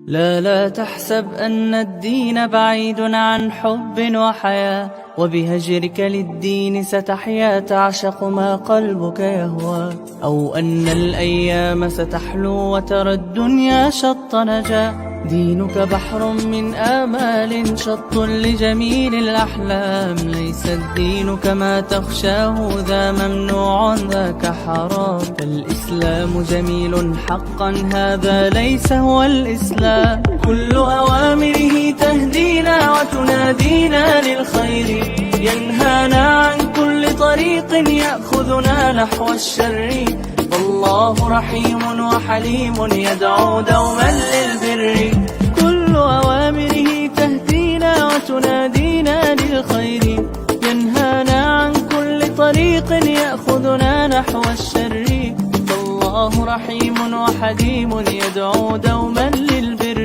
لا تحسب أن الدين بعيد عن حب وحياة، وبهجرك للدين ستحيا تعشق ما قلبك يهوى، أو أن الأيام ستحلو وترى الدنيا شط نجاة. دينك بحر من آمال شط لجميل الأحلام، ليس الدين كما تخشاه ذا ممنوع ذاك حرام. فالإسلام جميل حقا هذا ليس هو الإسلام، كل أوامره تهدينا وتنادينا للخير، ينهانا عن كل طريق يأخذنا نحو الشر. فالله رحيم وحليم يدعو دوما للبر، كل أوامره تهدينا وتنادينا للخير، ينهانا عن كل طريق يأخذنا نحو الشر. فالله رحيم وحليم يدعو دوما للبر.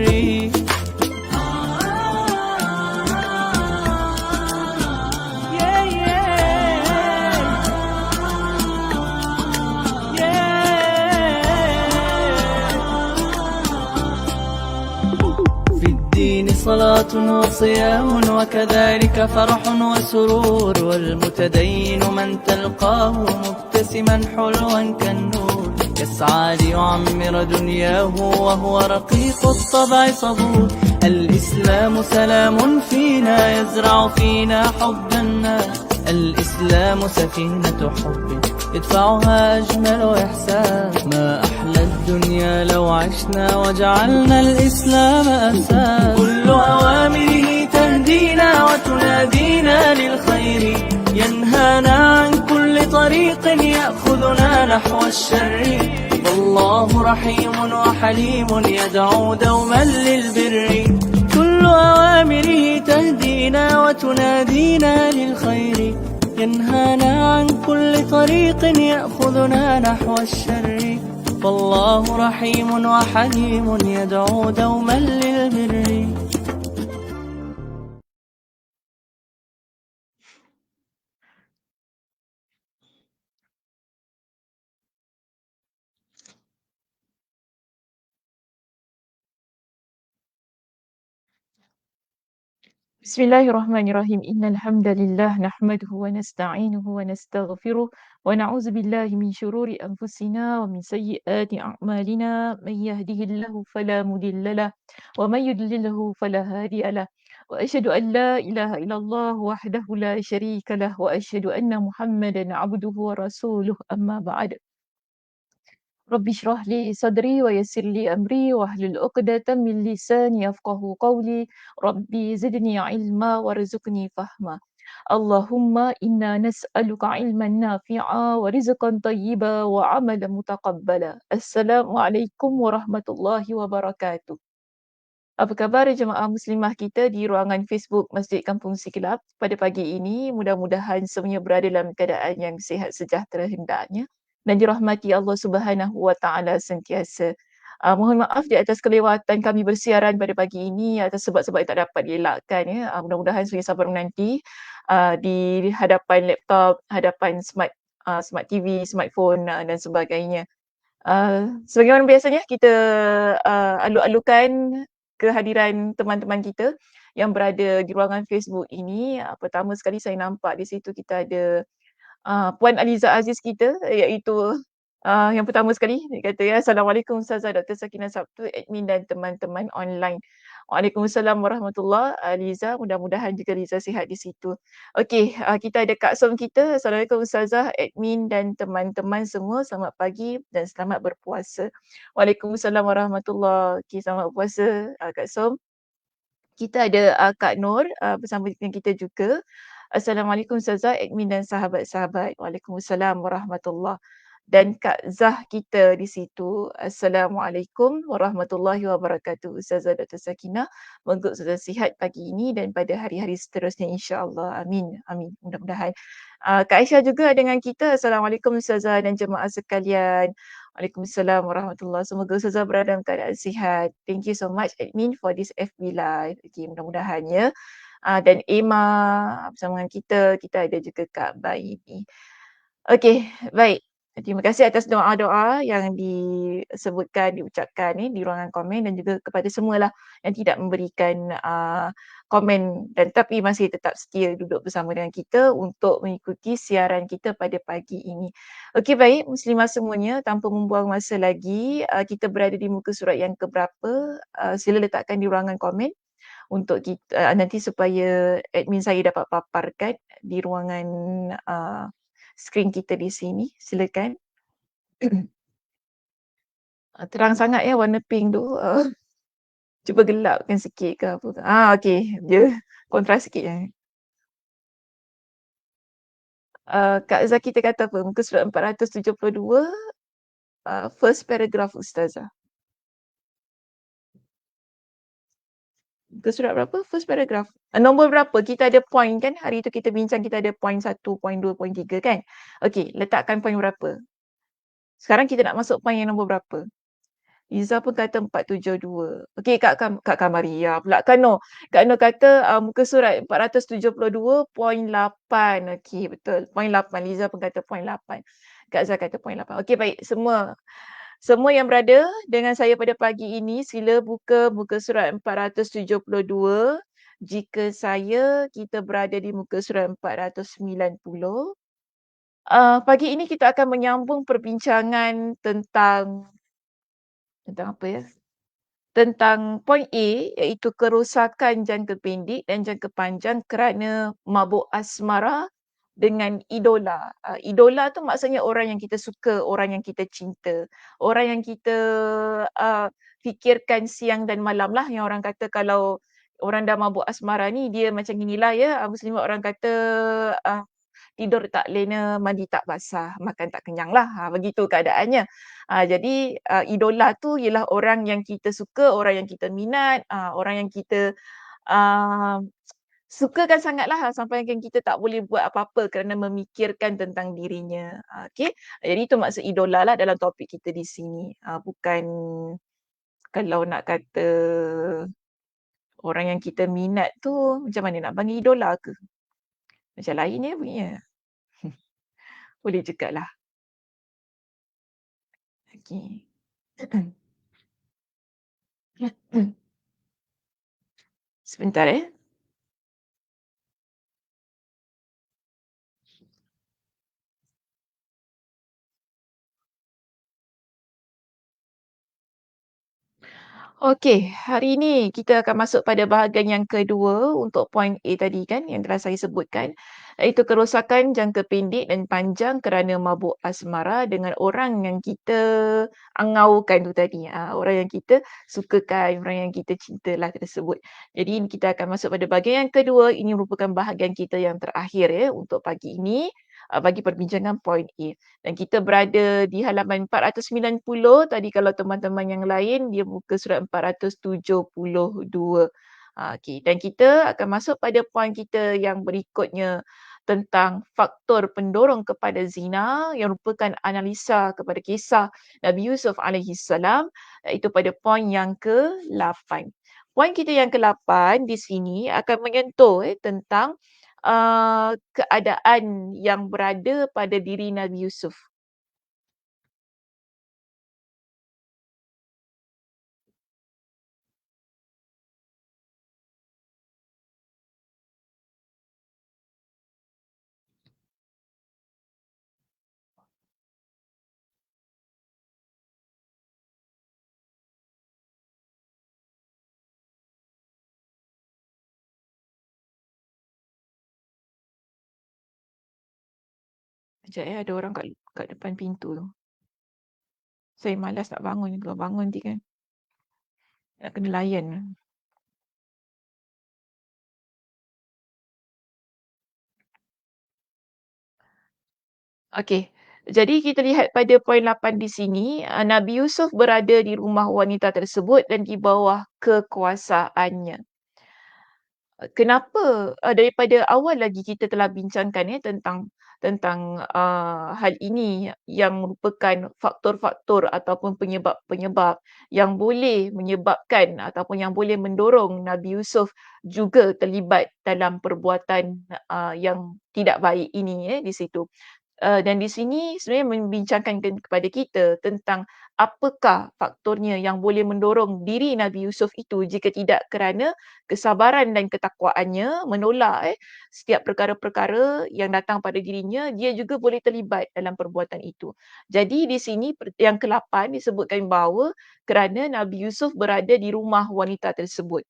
في الدين صلاة وصيام وكذلك فرح وسرور، والمتدين من تلقاه مبتسما حلوا كالنور، يسعى ليعمر دنياه وهو رقيق الطبع صبور. الإسلام سلام فينا يزرع فينا حب الناس، الإسلام سفينة حب يدفعها أجمل إحساس. ما أحلى الدنيا لو عشنا وجعلنا الإسلام أساس، كل أوامره تهدينا وتنادينا للخير، ينهانا عن كل طريق يأخذنا نحو الشر. والله رحيم وحليم يدعو دوما للبر، كل أوامره تهدينا وتنادينا للخير، ينهانا عن كل طريق يأخذنا نحو الشر. فالله رحيم وحليم يدعو دوما للبر. Bismillahirrahmanirrahim. Innal hamdalillah nahmaduhu wa nasta'inuhu wa nastaghfiruh wa na'udzu billahi min shururi anfusina wa min sayyiati a'malina. Man yahdihillahu fala mudhillalah wa man yudlilhu fala hadiyalah. Wa asyhadu an la ilaha illallah wahdahu la syarikalah wa asyhadu anna Muhammadan 'abduhu wa rasuluh. Amma ba'd. Rabbi shrah li sadri wa yassir li amri wahlul 'uqdatam min lisani yafqahu qawli. Rabbi zidni ilma warzuqni fahma. Allahumma inna nas'aluka ilman nafi'a wa rizqan tayyiba wa amalan mutaqabbala. Assalamualaikum warahmatullahi wabarakatuh. Apa khabar jemaah muslimah kita di ruangan Facebook Masjid Kampung Siglap pada pagi ini? Mudah-mudahan semuanya berada dalam keadaan yang sihat sejahtera hendaknya dan dirahmati Allah Subhanahu Wa Taala sentiasa. Mohon maaf di atas kelewatan kami bersiaran pada pagi ini atas sebab-sebab yang tak dapat dielakkan ya. Mudah-mudahan semuanya sabar menanti di hadapan laptop, hadapan smart TV, smartphone dan sebagainya. Sebagaimana biasanya kita alu-alukan kehadiran teman-teman kita yang berada di ruangan Facebook ini. Pertama sekali saya nampak di situ kita ada Puan Aliza Aziz kita, iaitu yang pertama sekali dia kata ya, Assalamualaikum Ustazah Dr. Sakinah Sabtu, admin dan teman-teman online. Waalaikumsalam warahmatullahi. Liza, mudah-mudahan juga Liza sihat di situ. Okey, kita ada Kak Som kita. Assalamualaikum Ustazah, admin dan teman-teman semua. Selamat pagi dan selamat berpuasa. Waalaikumsalam warahmatullahi. Okey, selamat berpuasa Kak Som. Kita ada Kak Nur bersama dengan kita juga. Assalamualaikum Ustazah, admin dan sahabat-sahabat. Waalaikumsalam warahmatullahi. Dan Kak Zah kita di situ. Assalamualaikum warahmatullahi wabarakatuh. Ustazah Dr. Sakinah, moga Ustazah sihat pagi ini dan pada hari-hari seterusnya insya-Allah. Amin. Amin. Mudah-mudahan. Kak Aisyah juga dengan kita. Assalamualaikum Ustazah dan jemaah sekalian. Waalaikumsalam warahmatullahi. Semoga Ustazah berada dalam keadaan sihat. Thank you so much admin for this FB live. Okay, mudah-mudahan ya. Dan Emma bersama dengan kita. Kita ada juga Kak Bayi ni. Okey, baik. Terima kasih atas doa-doa yang disebutkan, diucapkan ni di ruangan komen dan juga kepada semualah yang tidak memberikan komen dan tapi masih tetap setia duduk bersama dengan kita untuk mengikuti siaran kita pada pagi ini. Okey baik, muslimah semuanya, tanpa membuang masa lagi, kita berada di muka surat yang keberapa, sila letakkan di ruangan komen untuk kita nanti supaya admin saya dapat paparkan di ruangan skrin kita di sini. Silakan. Terang sangat ya warna pink tu. Cuba gelapkan sikit ke apa ke. Okey, dia kontras sikit ya. Kak Zaki kata apa? Muka surat 472, first paragraph Ustazah. Muka surat berapa? First paragraph. Nombor berapa? Kita ada point kan? Hari tu kita bincang kita ada point 1, point 2, point 3 kan? Okey, letakkan point berapa? Sekarang kita nak masuk point yang nombor berapa? Izzah pun kata 472. Okey Kak Kamaria pula. Kak Noh kata muka surat 472.8. Okey betul. Point 8. Liza pun kata point 8. Kak Zah kata point 8. Okey baik. Semua yang berada dengan saya pada pagi ini sila buka muka surat 472. Jika kita berada di muka surat 490. Pagi ini kita akan menyambung perbincangan tentang apa ya? Tentang point A iaitu kerosakan jangka pendek dan jangka panjang kerana mabuk asmara dengan idola. Idola tu maksudnya orang yang kita suka, orang yang kita cinta, orang yang kita fikirkan siang dan malam lah, yang orang kata kalau orang dah mabuk asmara ni dia macam inilah ya, muslimat orang kata uh, tidur tak lena, mandi tak basah, makan tak kenyang lah. Begitu keadaannya. Jadi idola tu ialah orang yang kita suka, orang yang kita minat, orang yang kita uh, sukakan sangatlah sampai yang kita tak boleh buat apa-apa kerana memikirkan tentang dirinya. Okey. Jadi itu maksud idola lah dalam topik kita di sini. Bukan kalau nak kata orang yang kita minat tu macam mana nak panggil idola ke? Macam lain ya bunyinya. Boleh juga lah. Okey. Sebentar ya. Okey, hari ini kita akan masuk pada bahagian yang kedua untuk point A tadi kan yang telah saya sebutkan, iaitu kerosakan jangka pendek dan panjang kerana mabuk asmara dengan orang yang kita angaukan tu tadi. Orang yang kita sukakan, orang yang kita cintalah tersebut. Jadi kita akan masuk pada bahagian yang kedua. Ini merupakan bahagian kita yang terakhir ya untuk pagi ini bagi perbincangan point A. Dan kita berada di halaman 490. Tadi kalau teman-teman yang lain dia buka surat 472. Okey, dan kita akan masuk pada poin kita yang berikutnya tentang faktor pendorong kepada zina yang merupakan analisa kepada kisah Nabi Yusuf alaihi salam, iaitu pada poin yang ke-8. Poin kita yang ke-8 di sini akan menyentuh tentang keadaan yang berada pada diri Nabi Yusuf. Sekejap ada orang kat depan pintu tu. Saya malas nak bangun. Kalau bangun nanti kan nak kena layan. Okey. Jadi kita lihat pada poin 8 di sini, Nabi Yusuf berada di rumah wanita tersebut dan di bawah kekuasaannya. Kenapa daripada awal lagi kita telah bincangkan tentang hal ini yang merupakan faktor-faktor ataupun penyebab-penyebab yang boleh menyebabkan ataupun yang boleh mendorong Nabi Yusuf juga terlibat dalam perbuatan yang tidak baik ini di situ. Dan di sini sebenarnya membincangkan kepada kita tentang apakah faktornya yang boleh mendorong diri Nabi Yusuf itu jika tidak kerana kesabaran dan ketakwaannya menolak setiap perkara-perkara yang datang pada dirinya, dia juga boleh terlibat dalam perbuatan itu. Jadi di sini yang ke-8 disebutkan bahawa kerana Nabi Yusuf berada di rumah wanita tersebut.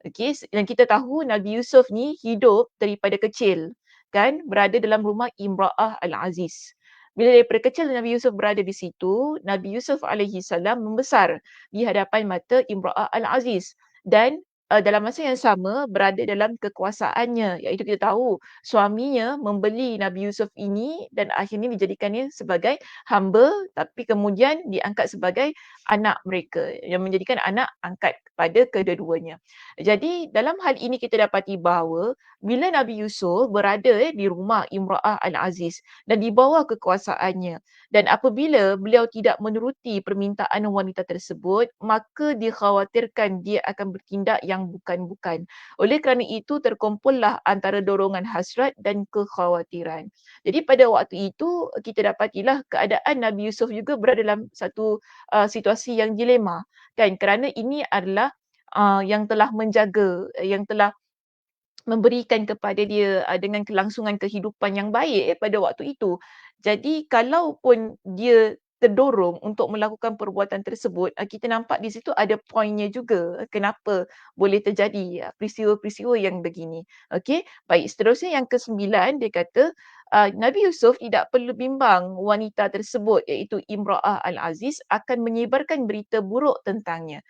Okey, dan kita tahu Nabi Yusuf ni hidup daripada kecil, kan, berada dalam rumah Imra'ah Al-Aziz. Bila daripada kecil Nabi Yusuf berada di situ, Nabi Yusuf alaihi salam membesar di hadapan mata Imra'ah Al-Aziz dan, dalam masa yang sama berada dalam kekuasaannya, iaitu kita tahu suaminya membeli Nabi Yusuf ini dan akhirnya dijadikannya sebagai hamba, tapi kemudian diangkat sebagai anak mereka, yang menjadikan anak angkat kepada kedua-duanya. Jadi dalam hal ini kita dapati bahawa bila Nabi Yusuf berada di rumah Imra'ah Al-Aziz dan di bawah kekuasaannya dan apabila beliau tidak menuruti permintaan wanita tersebut, maka dikhawatirkan dia akan bertindak yang bukan-bukan. Oleh kerana itu terkumpullah antara dorongan hasrat dan kekhawatiran. Jadi pada waktu itu kita dapatilah keadaan Nabi Yusuf juga berada dalam satu situasi yang dilema, kan, kerana ini adalah yang telah menjaga, yang telah memberikan kepada dia dengan kelangsungan kehidupan yang baik pada waktu itu. Jadi kalaupun dia terdorong untuk melakukan perbuatan tersebut, kita nampak di situ ada poinnya juga kenapa boleh terjadi peristiwa-peristiwa yang begini. Okey, baik, seterusnya yang ke-9 dia kata, Nabi Yusuf tidak perlu bimbang wanita tersebut iaitu Imra'ah Al-Aziz akan menyebarkan berita buruk tentangnya.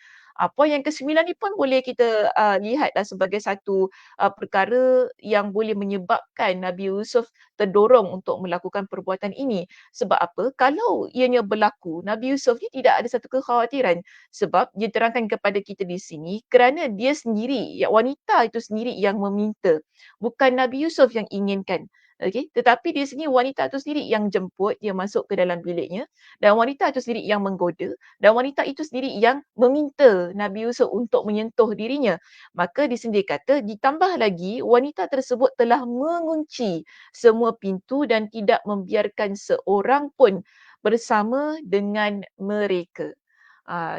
Poin yang ke-9 ni pun boleh kita lihatlah sebagai satu perkara yang boleh menyebabkan Nabi Yusuf terdorong untuk melakukan perbuatan ini. Sebab apa? Kalau ianya berlaku, Nabi Yusuf ni tidak ada satu kekhawatiran. Sebab dia terangkan kepada kita di sini kerana dia sendiri, wanita itu sendiri yang meminta. Bukan Nabi Yusuf yang inginkan. Okey, tetapi di sini wanita itu sendiri yang jemput dia masuk ke dalam biliknya dan wanita itu sendiri yang menggoda dan wanita itu sendiri yang meminta Nabi Yusuf untuk menyentuh dirinya. Maka di sini dia kata, ditambah lagi wanita tersebut telah mengunci semua pintu dan tidak membiarkan seorang pun bersama dengan mereka.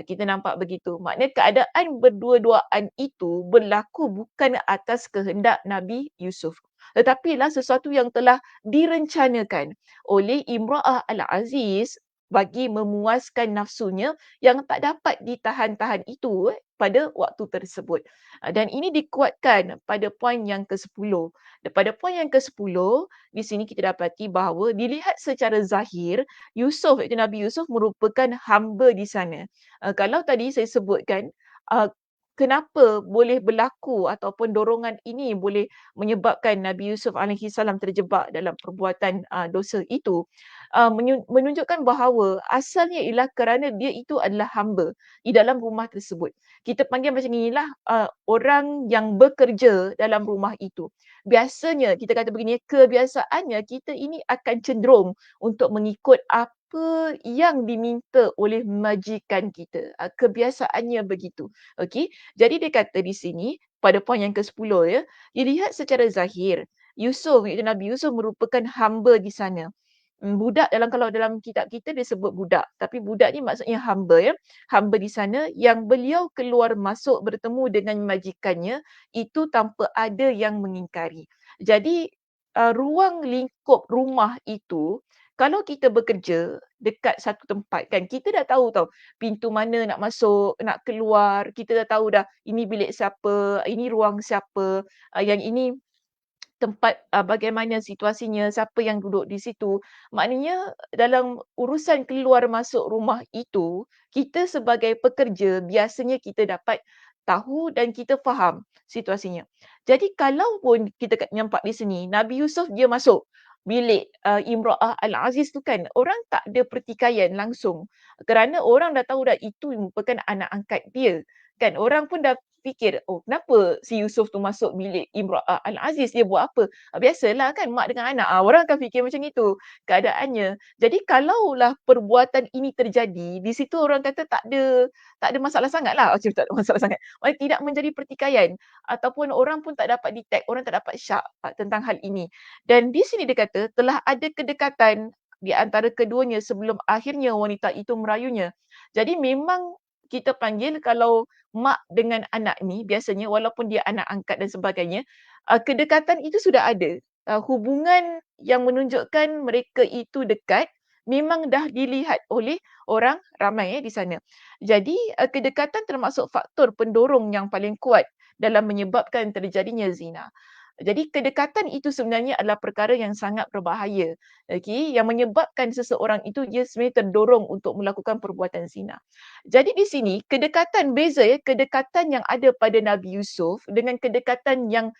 Kita nampak begitu. Maknanya keadaan berdua-duaan itu berlaku bukan atas kehendak Nabi Yusuf. Tetapilah sesuatu yang telah direncanakan oleh Imra'ah Al-Aziz bagi memuaskan nafsunya yang tak dapat ditahan-tahan itu pada waktu tersebut. Dan ini dikuatkan pada poin yang ke-10. Dan pada poin yang ke-10, di sini kita dapati bahawa dilihat secara zahir, Yusuf iaitu Nabi Yusuf merupakan hamba di sana. Kalau tadi saya sebutkan, kenapa boleh berlaku ataupun dorongan ini boleh menyebabkan Nabi Yusuf alaihi salam terjebak dalam perbuatan dosa itu, menunjukkan bahawa asalnya ialah kerana dia itu adalah hamba di dalam rumah tersebut. Kita panggil macam inilah orang yang bekerja dalam rumah itu. Biasanya kita kata begini, kebiasaannya kita ini akan cenderung untuk mengikut apa yang diminta oleh majikan kita. Kebiasaannya begitu. Okey. Jadi dia kata di sini pada poin yang ke-10 ya, dilihat secara zahir, Yusuf iaitu Nabi Yusuf merupakan hamba di sana. Budak kalau dalam kitab kita dia sebut budak, tapi budak ni maksudnya hamba ya. Hamba di sana yang beliau keluar masuk bertemu dengan majikannya itu tanpa ada yang mengingkari. Jadi ruang lingkup rumah itu kalau kita bekerja dekat satu tempat kan, kita dah tahu tau pintu mana nak masuk, nak keluar, kita dah tahu dah ini bilik siapa, ini ruang siapa, yang ini tempat bagaimana situasinya, siapa yang duduk di situ. Maknanya dalam urusan keluar masuk rumah itu, kita sebagai pekerja biasanya kita dapat tahu dan kita faham situasinya. Jadi kalau pun kita nampak di sini, Nabi Yusuf dia masuk bilik Imra'ah Al-Aziz tu kan, orang tak ada pertikaian langsung. Kerana orang dah tahu dah itu merupakan anak angkat dia. Kan orang pun dah fikir, oh kenapa si Yusuf tu masuk bilik Imra'ah Al-Aziz, dia buat apa? Biasalah kan mak dengan anak, orang akan fikir macam itu keadaannya. Jadi kalaulah perbuatan ini terjadi, di situ orang kata tak ada masalah sangatlah. Macam tak ada masalah sangat. Maksudnya tidak menjadi pertikaian ataupun orang pun tak dapat detect, orang tak dapat syak tentang hal ini. Dan di sini dia kata telah ada kedekatan di antara keduanya sebelum akhirnya wanita itu merayunya. Jadi memang kita panggil kalau mak dengan anak ni biasanya walaupun dia anak angkat dan sebagainya, kedekatan itu sudah ada. Hubungan yang menunjukkan mereka itu dekat memang dah dilihat oleh orang ramai di sana. Jadi kedekatan termasuk faktor pendorong yang paling kuat dalam menyebabkan terjadinya zina. Jadi kedekatan itu sebenarnya adalah perkara yang sangat berbahaya, okey, yang menyebabkan seseorang itu dia sebenarnya terdorong untuk melakukan perbuatan zina. Jadi di sini kedekatan beza ya, kedekatan yang ada pada Nabi Yusuf dengan kedekatan yang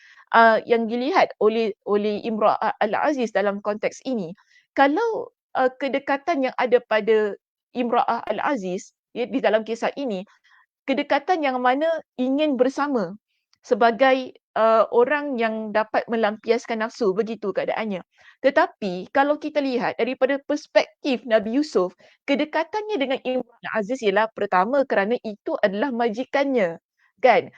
dilihat oleh Imrah Al-Aziz dalam konteks ini. Kalau kedekatan yang ada pada Imra'ah Al-Aziz ya, di dalam kisah ini, kedekatan yang mana ingin bersama sebagai orang yang dapat melampiaskan nafsu, begitu keadaannya. Tetapi kalau kita lihat daripada perspektif Nabi Yusuf, kedekatannya dengan Imran Aziz ialah pertama kerana itu adalah majikannya, kan?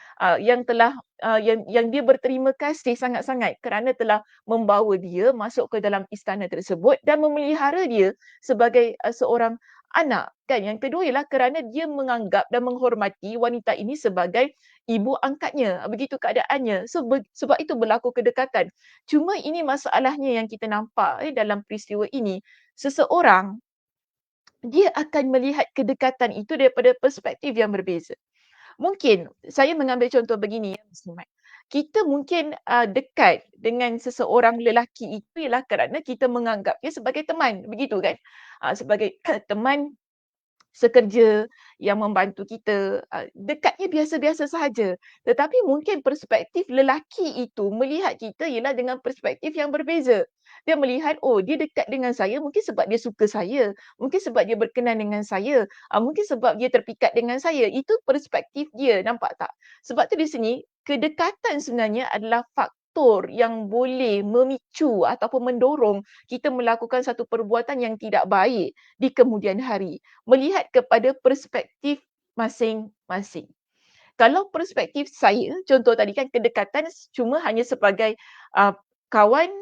Yang dia berterima kasih sangat-sangat kerana telah membawa dia masuk ke dalam istana tersebut dan memelihara dia sebagai seorang anak, kan? Yang kedua ialah kerana dia menganggap dan menghormati wanita ini sebagai ibu angkatnya. Begitu keadaannya. Sebab itu berlaku kedekatan. Cuma ini masalahnya yang kita nampak dalam peristiwa ini. Seseorang dia akan melihat kedekatan itu daripada perspektif yang berbeza. Mungkin saya mengambil contoh begini ya Muslimat. Kita mungkin dekat dengan seseorang lelaki itu ialah kerana kita menganggap dia sebagai teman, begitu kan? Sebagai teman sekerja yang membantu kita, dekatnya biasa-biasa sahaja. Tetapi mungkin perspektif lelaki itu melihat kita ialah dengan perspektif yang berbeza. Dia melihat, oh dia dekat dengan saya mungkin sebab dia suka saya, mungkin sebab dia berkenan dengan saya, mungkin sebab dia terpikat dengan saya. Itu perspektif dia, nampak tak? Sebab tu di sini, kedekatan sebenarnya adalah faktor yang boleh memicu ataupun mendorong kita melakukan satu perbuatan yang tidak baik di kemudian hari. Melihat kepada perspektif masing-masing. Kalau perspektif saya, contoh tadi kan kedekatan cuma hanya sebagai kawan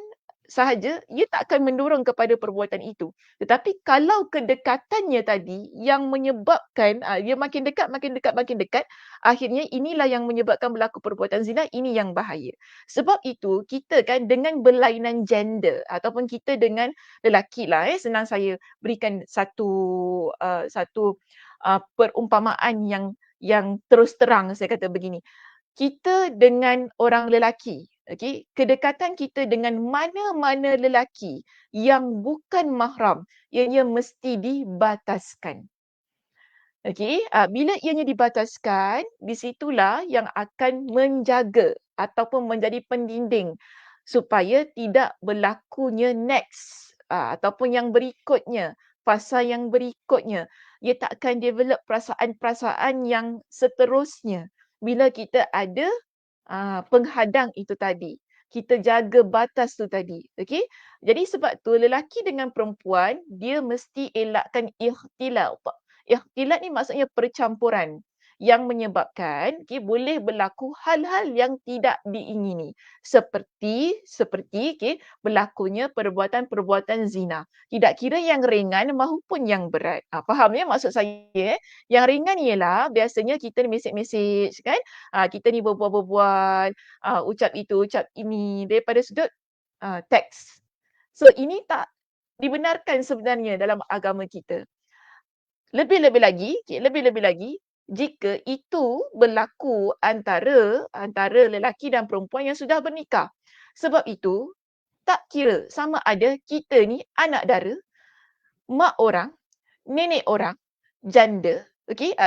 sahaja, ia tak akan mendorong kepada perbuatan itu. Tetapi kalau kedekatannya tadi yang menyebabkan dia makin dekat, makin dekat, makin dekat, akhirnya inilah yang menyebabkan berlaku perbuatan zina, ini yang bahaya. Sebab itu kita kan dengan berlainan gender ataupun kita dengan lelaki lah senang saya berikan satu perumpamaan yang terus terang saya kata begini. Kita dengan orang lelaki, okey, kedekatan kita dengan mana-mana lelaki yang bukan mahram, ianya mesti dibataskan. Okey, bila ianya dibataskan, di situlah yang akan menjaga ataupun menjadi pendinding supaya tidak berlakunya next ataupun yang berikutnya, fasa yang berikutnya. Ia tak akan develop perasaan-perasaan yang seterusnya bila kita ada penghadang itu tadi. Kita jaga batas tu tadi. Okey? Jadi sebab tu lelaki dengan perempuan dia mesti elakkan ikhtilat. Ikhtilat ni maksudnya percampuran yang menyebabkan boleh berlaku hal-hal yang tidak diingini. Seperti berlakunya perbuatan-perbuatan zina. Tidak kira yang ringan maupun yang berat. Faham ya maksud saya? Yang ringan ialah biasanya kita mesej-mesej kan? Kita ni berbual-berbual, ucap itu, ucap ini daripada sudut teks. So ini tak dibenarkan sebenarnya dalam agama kita. Lebih-lebih lagi, jika itu berlaku antara lelaki dan perempuan yang sudah bernikah. Sebab itu, tak kira sama ada kita ni anak dara, mak orang, nenek orang, janda,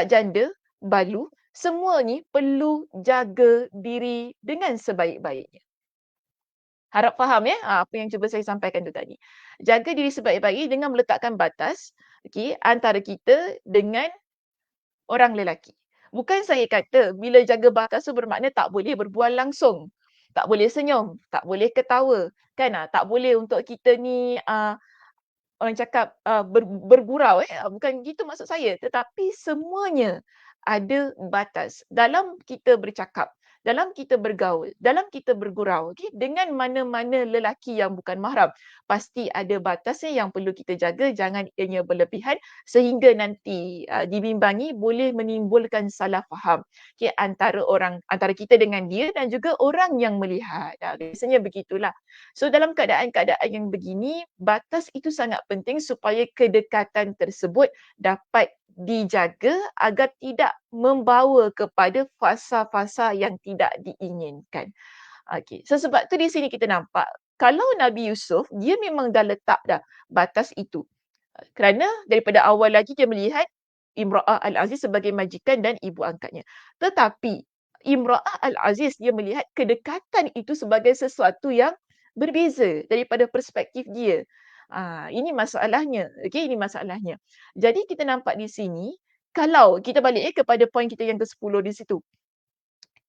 janda, balu, semua ni perlu jaga diri dengan sebaik-baiknya. Harap faham ya apa yang cuba saya sampaikan tu tadi. Jaga diri sebaik-baiknya dengan meletakkan batas antara kita dengan orang lelaki. Bukan saya kata bila jaga batas tu bermakna tak boleh berbual langsung, tak boleh senyum, tak boleh ketawa, kan? Tak boleh untuk kita ni, orang cakap, bergurau bukan gitu maksud saya. Tetapi semuanya ada batas dalam kita bercakap, dalam kita bergaul, dalam kita bergurau, okey, dengan mana-mana lelaki yang bukan mahram. Pasti ada batasnya yang perlu kita jaga, jangan ianya berlebihan sehingga nanti, dibimbangi boleh menimbulkan salah faham, okey, antara kita dengan dia dan juga orang yang melihat. Biasanya begitulah. So dalam keadaan-keadaan yang begini, batas itu sangat penting supaya kedekatan tersebut dapat dijaga agar tidak membawa kepada fasa-fasa yang tidak diinginkan. Okey, so sebab tu di sini kita nampak kalau Nabi Yusuf dia memang dah letak dah batas itu. Kerana daripada awal lagi dia melihat Imra'ah Al-Aziz sebagai majikan dan ibu angkatnya. Tetapi Imra'ah Al-Aziz dia melihat kedekatan itu sebagai sesuatu yang berbeza daripada perspektif dia. Ini masalahnya. Okey, ini masalahnya. Jadi kita nampak di sini, kalau kita balik kepada poin kita yang ke-10 di situ.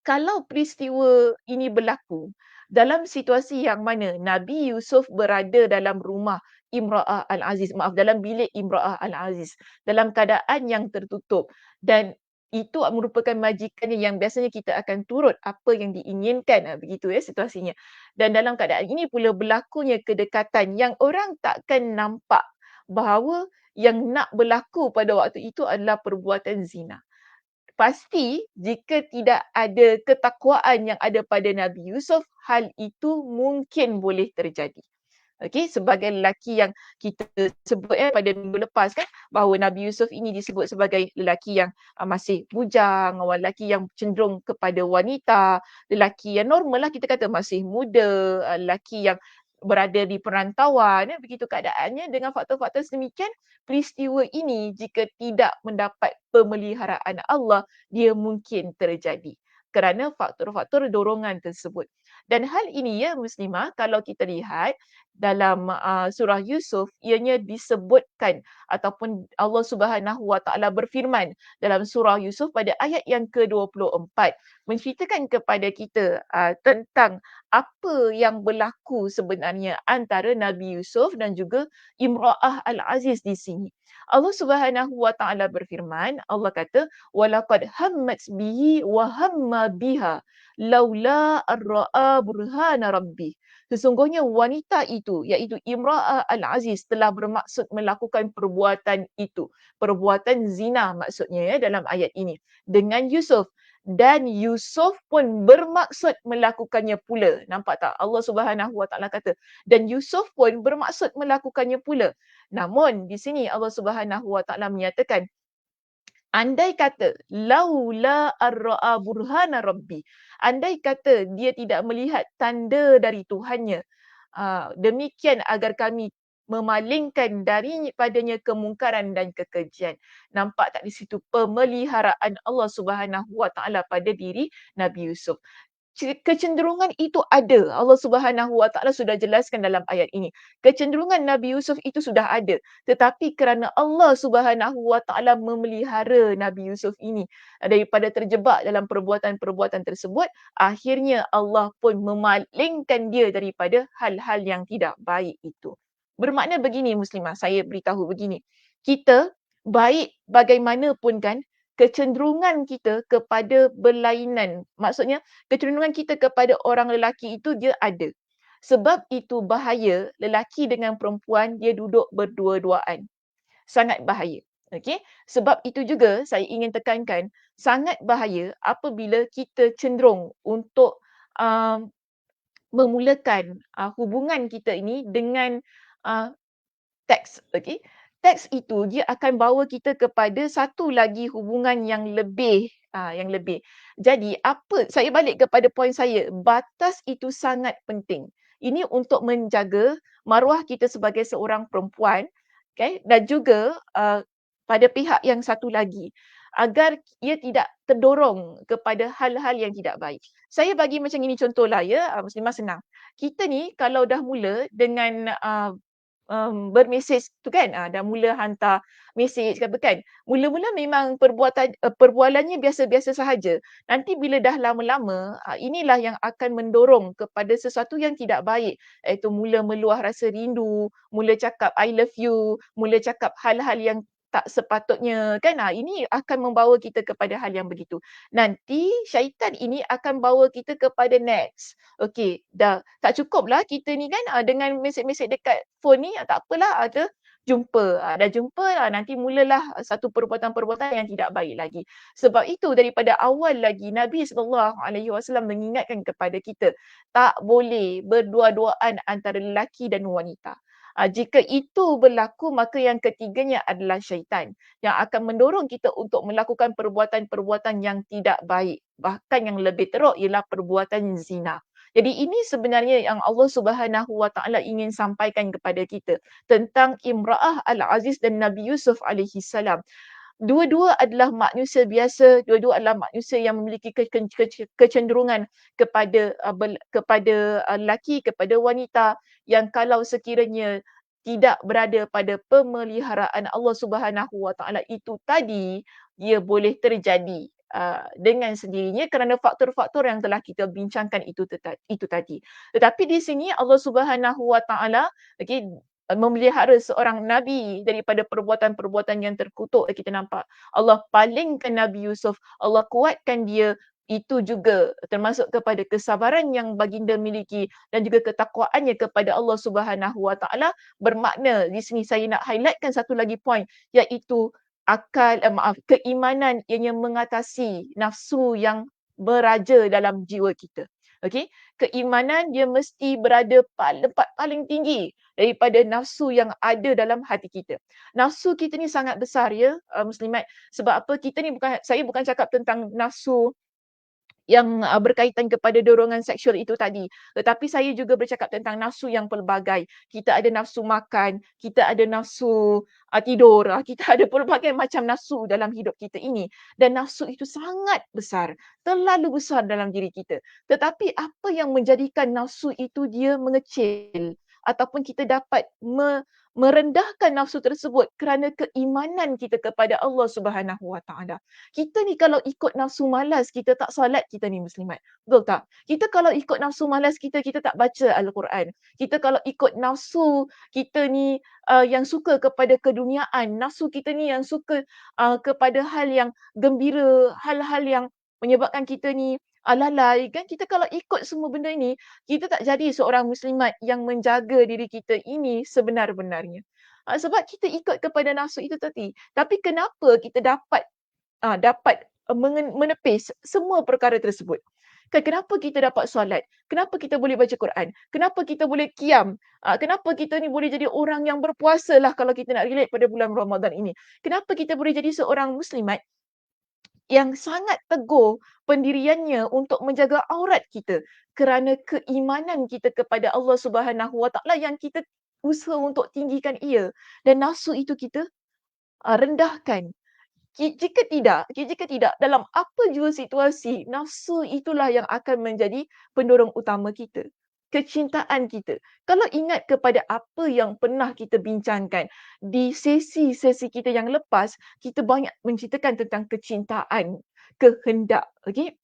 Kalau peristiwa ini berlaku dalam situasi yang mana Nabi Yusuf berada dalam rumah Imra'ah Al-Aziz, maaf, dalam bilik Imra'ah Al-Aziz, dalam keadaan yang tertutup dan itu merupakan majikannya yang biasanya kita akan turut apa yang diinginkan, begitu ya situasinya. Dan dalam keadaan ini pula berlakunya kedekatan yang orang takkan nampak bahawa yang nak berlaku pada waktu itu adalah perbuatan zina. Pasti jika tidak ada ketakwaan yang ada pada Nabi Yusuf, hal itu mungkin boleh terjadi. Okey, sebagai lelaki yang kita sebut pada minggu lepas kan, bahawa Nabi Yusuf ini disebut sebagai lelaki yang masih bujang, lelaki yang cenderung kepada wanita, lelaki yang normal lah kita kata masih muda, lelaki yang berada di perantauan, begitu keadaannya dengan faktor-faktor sedemikian, peristiwa ini jika tidak mendapat pemeliharaan Allah, dia mungkin terjadi kerana faktor-faktor dorongan tersebut. Dan hal ini ya muslimah, kalau kita lihat dalam surah Yusuf, ianya disebutkan ataupun Allah Subhanahu Wa Taala berfirman dalam surah Yusuf pada ayat yang ke-24 menceritakan kepada kita tentang apa yang berlaku sebenarnya antara Nabi Yusuf dan juga Imra'ah Al-Aziz di sini. Allah Subhanahu Wa Taala berfirman, Allah kata, "Walaqad hammat bihi wa hamma biha laula ar-ra'a burhana rabbih." Sesungguhnya wanita itu, iaitu Imra'ah Al-Aziz, telah bermaksud melakukan perbuatan itu. Perbuatan zina maksudnya ya dalam ayat ini. Dengan Yusuf. Dan Yusuf pun bermaksud melakukannya pula. Nampak tak? Allah Subhanahu Wa Taala kata. Dan Yusuf pun bermaksud melakukannya pula. Namun di sini Allah Subhanahu Wa Taala menyatakan, andai kata laula ar-ra'a burhana rabbi, andai kata dia tidak melihat tanda dari Tuhannya, demikian agar kami memalingkan daripadanya kemungkaran dan kekejian. Nampak tak di situ pemeliharaan Allah Subhanahu Wa Taala pada diri Nabi Yusuf. Kecenderungan itu ada. Allah Subhanahu Wa Taala sudah jelaskan dalam ayat ini. Kecenderungan Nabi Yusuf itu sudah ada. Tetapi kerana Allah Subhanahu Wa Taala memelihara Nabi Yusuf ini daripada terjebak dalam perbuatan-perbuatan tersebut, akhirnya Allah pun memalingkan dia daripada hal-hal yang tidak baik itu. Bermakna begini muslimah, saya beritahu begini. Kita baik bagaimanapun kan, kecenderungan kita kepada berlainan. Maksudnya kecenderungan kita kepada orang lelaki itu dia ada. Sebab itu bahaya lelaki dengan perempuan dia duduk berdua-duaan. Sangat bahaya. Okey? Sebab itu juga saya ingin tekankan, sangat bahaya apabila kita cenderung untuk memulakan hubungan kita ini dengan teks. Okey? Teks itu dia akan bawa kita kepada satu lagi hubungan yang lebih. Jadi saya balik kepada poin saya, batas itu sangat penting. Ini untuk menjaga maruah kita sebagai seorang perempuan, okay? Dan juga pada pihak yang satu lagi, agar ia tidak terdorong kepada hal-hal yang tidak baik. Saya bagi macam ini contohlah ya, muslimah senang. Kita ni kalau dah mula dengan bermesej tu kan, dah mula hantar mesej ke apa kan. Mula-mula memang perbualannya biasa-biasa sahaja. Nanti bila dah lama-lama, inilah yang akan mendorong kepada sesuatu yang tidak baik, iaitu mula meluah rasa rindu, mula cakap I love you, mula cakap hal-hal yang tak sepatutnya kan. Ini akan membawa kita kepada hal yang begitu. Nanti syaitan ini akan bawa kita kepada next. Okey, dah tak cukuplah kita ni kan dengan mesej-mesej dekat phone ni, tak apalah ada jumpa. Dah jumpa nanti mulalah satu perbuatan-perbuatan yang tidak baik lagi. Sebab itu daripada awal lagi Nabi SAW mengingatkan kepada kita, tak boleh berdua-duaan antara lelaki dan wanita. Jika itu berlaku, maka yang ketiganya adalah syaitan yang akan mendorong kita untuk melakukan perbuatan-perbuatan yang tidak baik. Bahkan yang lebih teruk ialah perbuatan zina. Jadi ini sebenarnya yang Allah Subhanahu Wa Taala ingin sampaikan kepada kita tentang Imra'ah Al-Aziz dan Nabi Yusuf alaihi salam. Dua-dua adalah manusia biasa, dua-dua adalah manusia yang memiliki kecenderungan kepada lelaki, kepada wanita yang kalau sekiranya tidak berada pada pemeliharaan Allah Subhanahu Wa Taala itu tadi, ia boleh terjadi dengan sendirinya kerana faktor-faktor yang telah kita bincangkan itu tadi. Tetapi di sini Allah Subhanahu Wa Taala memelihara seorang nabi daripada perbuatan-perbuatan yang terkutuk. Kita nampak Allah palingkan Nabi Yusuf, Allah kuatkan dia, itu juga termasuk kepada kesabaran yang baginda miliki dan juga ketakwaannya kepada Allah Subhanahu Wa Taala. Bermakna di sini saya nak highlightkan satu lagi point, iaitu keimanan ianya mengatasi nafsu yang beraja dalam jiwa kita. Okey, keimanan dia mesti berada tempat paling tinggi daripada nafsu yang ada dalam hati kita. Nafsu kita ni sangat besar ya, muslimat. Sebab apa? Saya bukan cakap tentang nafsu yang berkaitan kepada dorongan seksual itu tadi. Tetapi saya juga bercakap tentang nafsu yang pelbagai. Kita ada nafsu makan, kita ada nafsu tidur, kita ada pelbagai macam nafsu dalam hidup kita ini. Dan nafsu itu sangat besar, terlalu besar dalam diri kita. Tetapi apa yang menjadikan nafsu itu dia mengecil ataupun kita dapat merendahkan nafsu tersebut kerana keimanan kita kepada Allah Subhanahu Wa Taala. Kita ni kalau ikut nafsu malas, kita tak solat, kita ni muslimat. Betul tak? Kita kalau ikut nafsu malas kita, kita tak baca Al-Quran. Kita kalau ikut nafsu kita ni yang suka kepada keduniaan, nafsu kita ni yang suka kepada hal yang gembira, hal-hal yang menyebabkan kita ni lalai kan. Kita kalau ikut semua benda ini, kita tak jadi seorang muslimat yang menjaga diri kita ini sebenar-benarnya. Sebab kita ikut kepada nafsu itu tadi. Tapi kenapa kita dapat menepis semua perkara tersebut? Kenapa kita dapat solat? Kenapa kita boleh baca Quran? Kenapa kita boleh qiyam? Kenapa kita ni boleh jadi orang yang berpuasa lah kalau kita nak relate pada bulan Ramadan ini? Kenapa kita boleh jadi seorang muslimat yang sangat teguh pendiriannya untuk menjaga aurat kita? Kerana keimanan kita kepada Allah Subhanahu Wa Taala yang kita usaha untuk tinggikan ia, dan nafsu itu kita rendahkan. Jika tidak, dalam apa jua situasi, nafsu itulah yang akan menjadi pendorong utama kita. Kecintaan kita. Kalau ingat kepada apa yang pernah kita bincangkan di sesi-sesi kita yang lepas, kita banyak menceritakan tentang kecintaan, kehendak. Okay?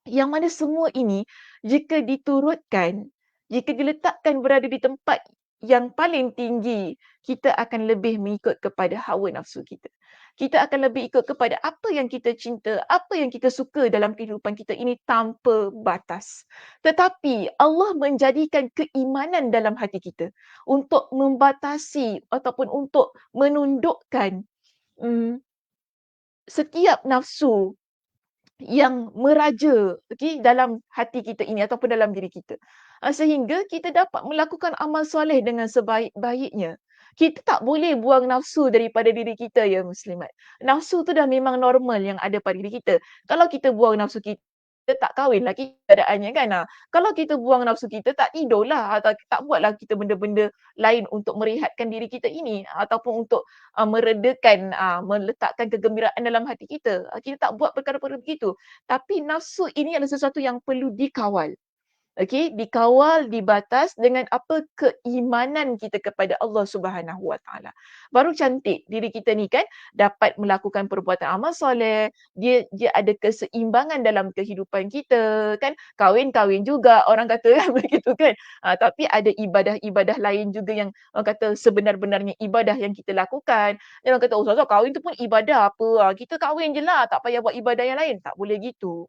Yang mana semua ini, jika diturutkan, jika diletakkan berada di tempat yang paling tinggi, kita akan lebih mengikut kepada hawa nafsu kita. Kita akan lebih ikut kepada apa yang kita cinta, apa yang kita suka dalam kehidupan kita ini tanpa batas. Tetapi Allah menjadikan keimanan dalam hati kita untuk membatasi ataupun untuk menundukkan setiap nafsu yang meraja dalam hati kita ini ataupun dalam diri kita. Sehingga kita dapat melakukan amal soleh dengan sebaik-baiknya. Kita tak boleh buang nafsu daripada diri kita ya muslimat. Nafsu tu dah memang normal yang ada pada diri kita. Kalau kita buang nafsu kita tak kahwin lagi keadaannya kan. Kalau kita buang nafsu kita, tak tidurlah atau tak buatlah kita benda-benda lain untuk merehatkan diri kita ini ataupun untuk meredakan, meletakkan kegembiraan dalam hati kita. Kita tak buat perkara-perkara begitu. Tapi nafsu ini adalah sesuatu yang perlu dikawal. Okey, dikawal, dibatas dengan apa? Keimanan kita kepada Allah Subhanahu Wa Taala. Baru cantik diri kita ni kan dapat melakukan perbuatan amal soleh, dia ada keseimbangan dalam kehidupan kita kan. Kahwin juga orang kata kan begitu kan. Tapi ada ibadah-ibadah lain juga yang orang kata sebenar-benarnya ibadah yang kita lakukan. Jangan kata, "Oh, Ustazah kahwin tu pun ibadah apa? Kita kahwin je lah, tak payah buat ibadah yang lain." Tak boleh gitu.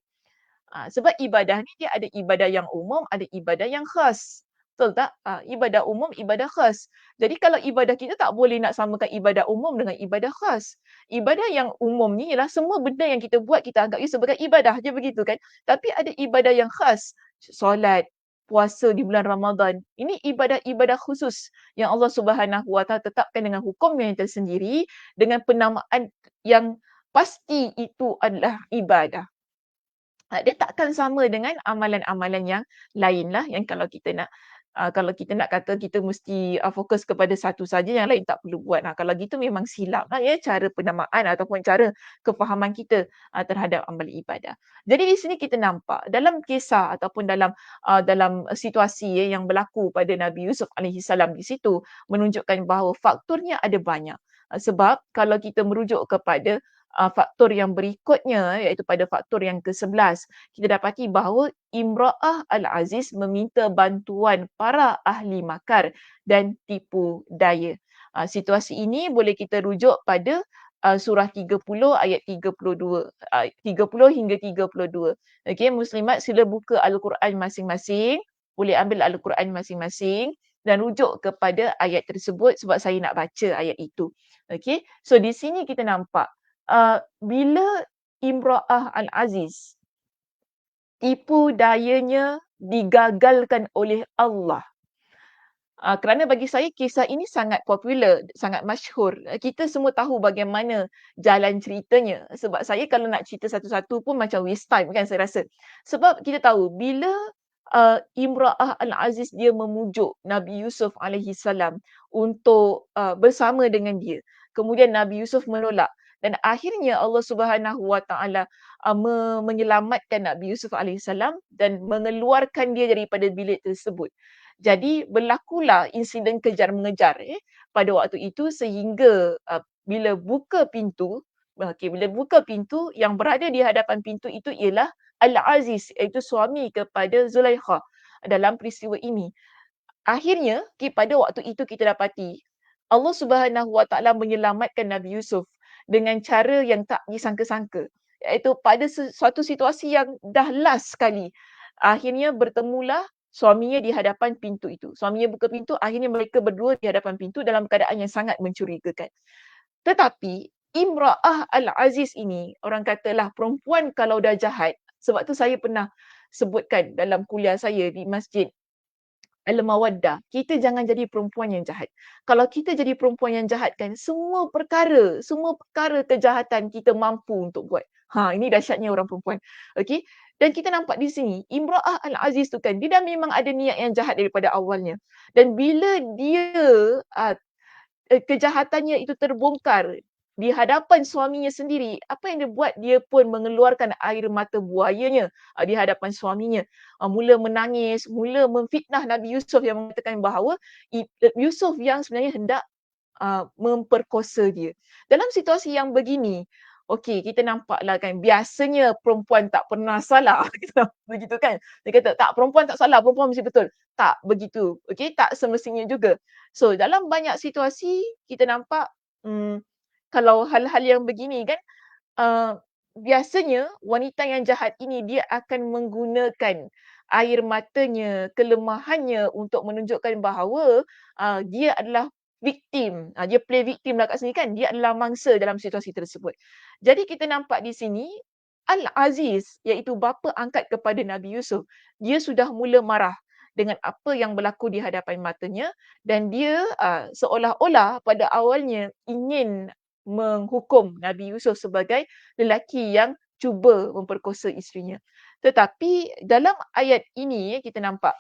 Sebab ibadah ni dia ada ibadah yang umum, ada ibadah yang khas. Betul tak? Ibadah umum, ibadah khas. Jadi kalau ibadah kita tak boleh nak samakan ibadah umum dengan ibadah khas. Ibadah yang umum ni ialah semua benda yang kita buat kita anggap ia sebagai ibadah je begitu kan. Tapi ada ibadah yang khas. Solat, puasa di bulan Ramadan. Ini ibadah-ibadah khusus yang Allah Subhanahu Wa Taala tetapkan dengan hukum yang tersendiri dengan penamaan yang pasti itu adalah ibadah. Dia takkan sama dengan amalan-amalan yang lain lah yang kalau kita nak kata kita mesti, fokus kepada satu saja, yang lain tak perlu buat. Kalau gitu memang silap lah ya cara penamaan ataupun cara kefahaman kita, terhadap amal ibadah. Jadi di sini kita nampak dalam kisah ataupun dalam situasi ya yang berlaku pada Nabi Yusuf alaihi salam di situ menunjukkan bahawa faktornya ada banyak. Sebab kalau kita merujuk kepada faktor yang berikutnya iaitu pada faktor yang ke-11 kita dapati bahawa Imra'ah Al-Aziz meminta bantuan para ahli makar dan tipu daya. Situasi ini boleh kita rujuk pada surah 30 ayat 32, 30 hingga 32. Okey, muslimat sila buka Al-Quran masing-masing, boleh ambil Al-Quran masing-masing dan rujuk kepada ayat tersebut sebab saya nak baca ayat itu. Okey, so di sini kita nampak bila Imra'ah Al-Aziz tipu dayanya digagalkan oleh Allah. Kerana bagi saya kisah ini sangat popular, sangat masyhur. Kita semua tahu bagaimana jalan ceritanya. Sebab saya kalau nak cerita satu-satu pun macam waste time kan saya rasa. Sebab kita tahu bila Imra'ah Al-Aziz dia memujuk Nabi Yusuf alaihi salam untuk bersama dengan dia. Kemudian Nabi Yusuf menolak dan akhirnya Allah Subhanahu Wa Taala menyelamatkan Nabi Yusuf alaihi salam dan mengeluarkan dia daripada bilik tersebut. Jadi berlakulah insiden kejar-mengejar pada waktu itu sehingga bila buka pintu, bila buka pintu yang berada di hadapan pintu itu ialah Al-Aziz iaitu suami kepada Zulaikha dalam peristiwa ini. Akhirnya pada waktu itu kita dapati Allah Subhanahu Wa Taala menyelamatkan Nabi Yusuf dengan cara yang tak disangka-sangka. Iaitu pada suatu situasi yang dah last sekali. Akhirnya bertemulah suaminya di hadapan pintu itu. Suaminya buka pintu, akhirnya mereka berdua di hadapan pintu dalam keadaan yang sangat mencurigakan. Tetapi Imra'ah Al-Aziz ini, orang katalah perempuan kalau dah jahat, sebab tu saya pernah sebutkan dalam kuliah saya di masjid Al-Mawaddah, kita jangan jadi perempuan yang jahat. Kalau kita jadi perempuan yang jahat kan, semua perkara kejahatan kita mampu untuk buat. Ini dahsyatnya orang perempuan. Okey. Dan kita nampak di sini, Imra'ah Al-Aziz tu kan, dia dah memang ada niat yang jahat daripada awalnya. Dan bila dia kejahatannya itu terbongkar di hadapan suaminya sendiri, apa yang dia buat? Dia pun mengeluarkan air mata buayanya di hadapan suaminya. Mula menangis, mula memfitnah Nabi Yusuf yang mengatakan bahawa Yusuf yang sebenarnya hendak memperkosa dia. Dalam situasi yang begini, okey, kita nampaklah kan biasanya perempuan tak pernah salah. Begitu kan? Dia kata tak, perempuan tak salah, perempuan mesti betul. Tak begitu. Okey, tak semestinya juga. So dalam banyak situasi kita nampak kalau hal-hal yang begini kan biasanya wanita yang jahat ini dia akan menggunakan air matanya, kelemahannya untuk menunjukkan bahawa dia adalah victim. Dia play victim lah kat sini kan. Dia adalah mangsa dalam situasi tersebut. Jadi kita nampak di sini Al-Aziz iaitu bapa angkat kepada Nabi Yusuf. Dia sudah mula marah dengan apa yang berlaku di hadapan matanya dan dia seolah-olah pada awalnya ingin menghukum Nabi Yusuf sebagai lelaki yang cuba memperkosa isterinya. Tetapi dalam ayat ini kita nampak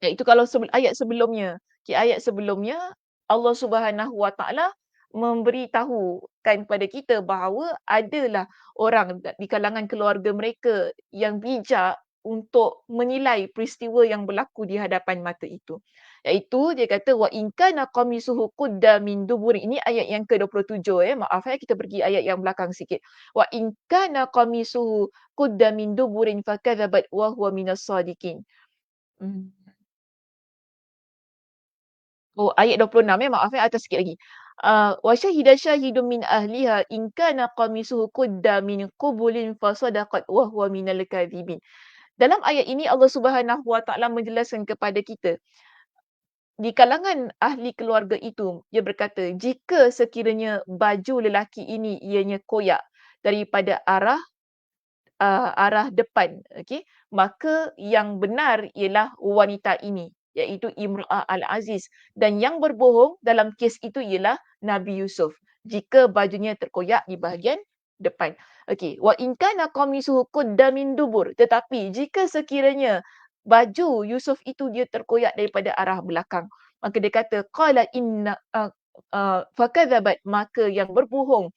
iaitu kalau ayat sebelumnya, ayat sebelumnya Allah Subhanahu Wa Taala memberitahukan kepada kita bahawa adalah orang di kalangan keluarga mereka yang bijak untuk menilai peristiwa yang berlaku di hadapan mata itu. Iaitu dia kata wa in kana qamisuhu qudda min dubur. Ini ayat yang ke-27 Maaf kita pergi ayat yang belakang sikit. Wa in kana qamisuhu qudda min duburin fakadzabat wa huwa minas sadiqin. Hmm. Oh, ayat 26 maaf atas sikit lagi. Wa syahida syahidun min ahliha in kana qamisuhu qudda min qubulin fasadaqat wa huwa minal kadhibin. Dalam ayat ini Allah Subhanahu Wa Taala menjelaskan kepada kita, di kalangan ahli keluarga itu, dia berkata, jika sekiranya baju lelaki ini ianya koyak daripada arah depan, okey, maka yang benar ialah wanita ini, iaitu Imra'ah Al-Aziz, dan yang berbohong dalam kes itu ialah Nabi Yusuf jika bajunya terkoyak di bahagian depan. Okey, wa in kana qamisuhu qudda min dubur, tetapi jika sekiranya baju Yusuf itu dia terkoyak daripada arah belakang, maka dia kata qala inna fakadzabat, maka yang berbohong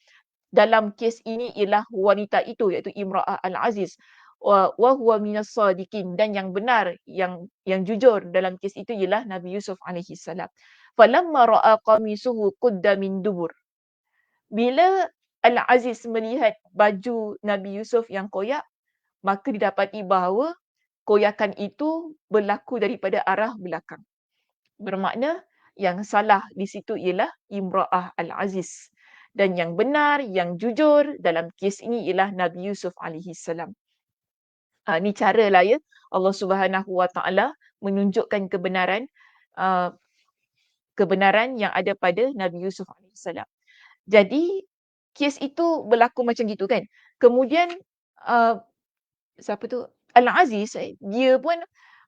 dalam kes ini ialah wanita itu, iaitu Imra'ah Al-Aziz. Wa huwa minas sadiqin, dan yang benar, yang jujur dalam kes itu ialah Nabi Yusuf alaihi salam. Falamma ra'a qamisuhu qudda min dubur. Bila Al-Aziz melihat baju Nabi Yusuf yang koyak, maka didapati bahawa koyakan itu berlaku daripada arah belakang. Bermakna yang salah di situ ialah Imra'ah Al-Aziz. Dan yang benar, yang jujur dalam kes ini ialah Nabi Yusuf alaihi salam. Ni caralah Allah Subhanahu Wa Taala menunjukkan uh, kebenaran yang ada pada Nabi Yusuf alaihi salam. Jadi kes itu berlaku macam gitu kan. Kemudian uh, siapa tu? Al-Aziz, dia pun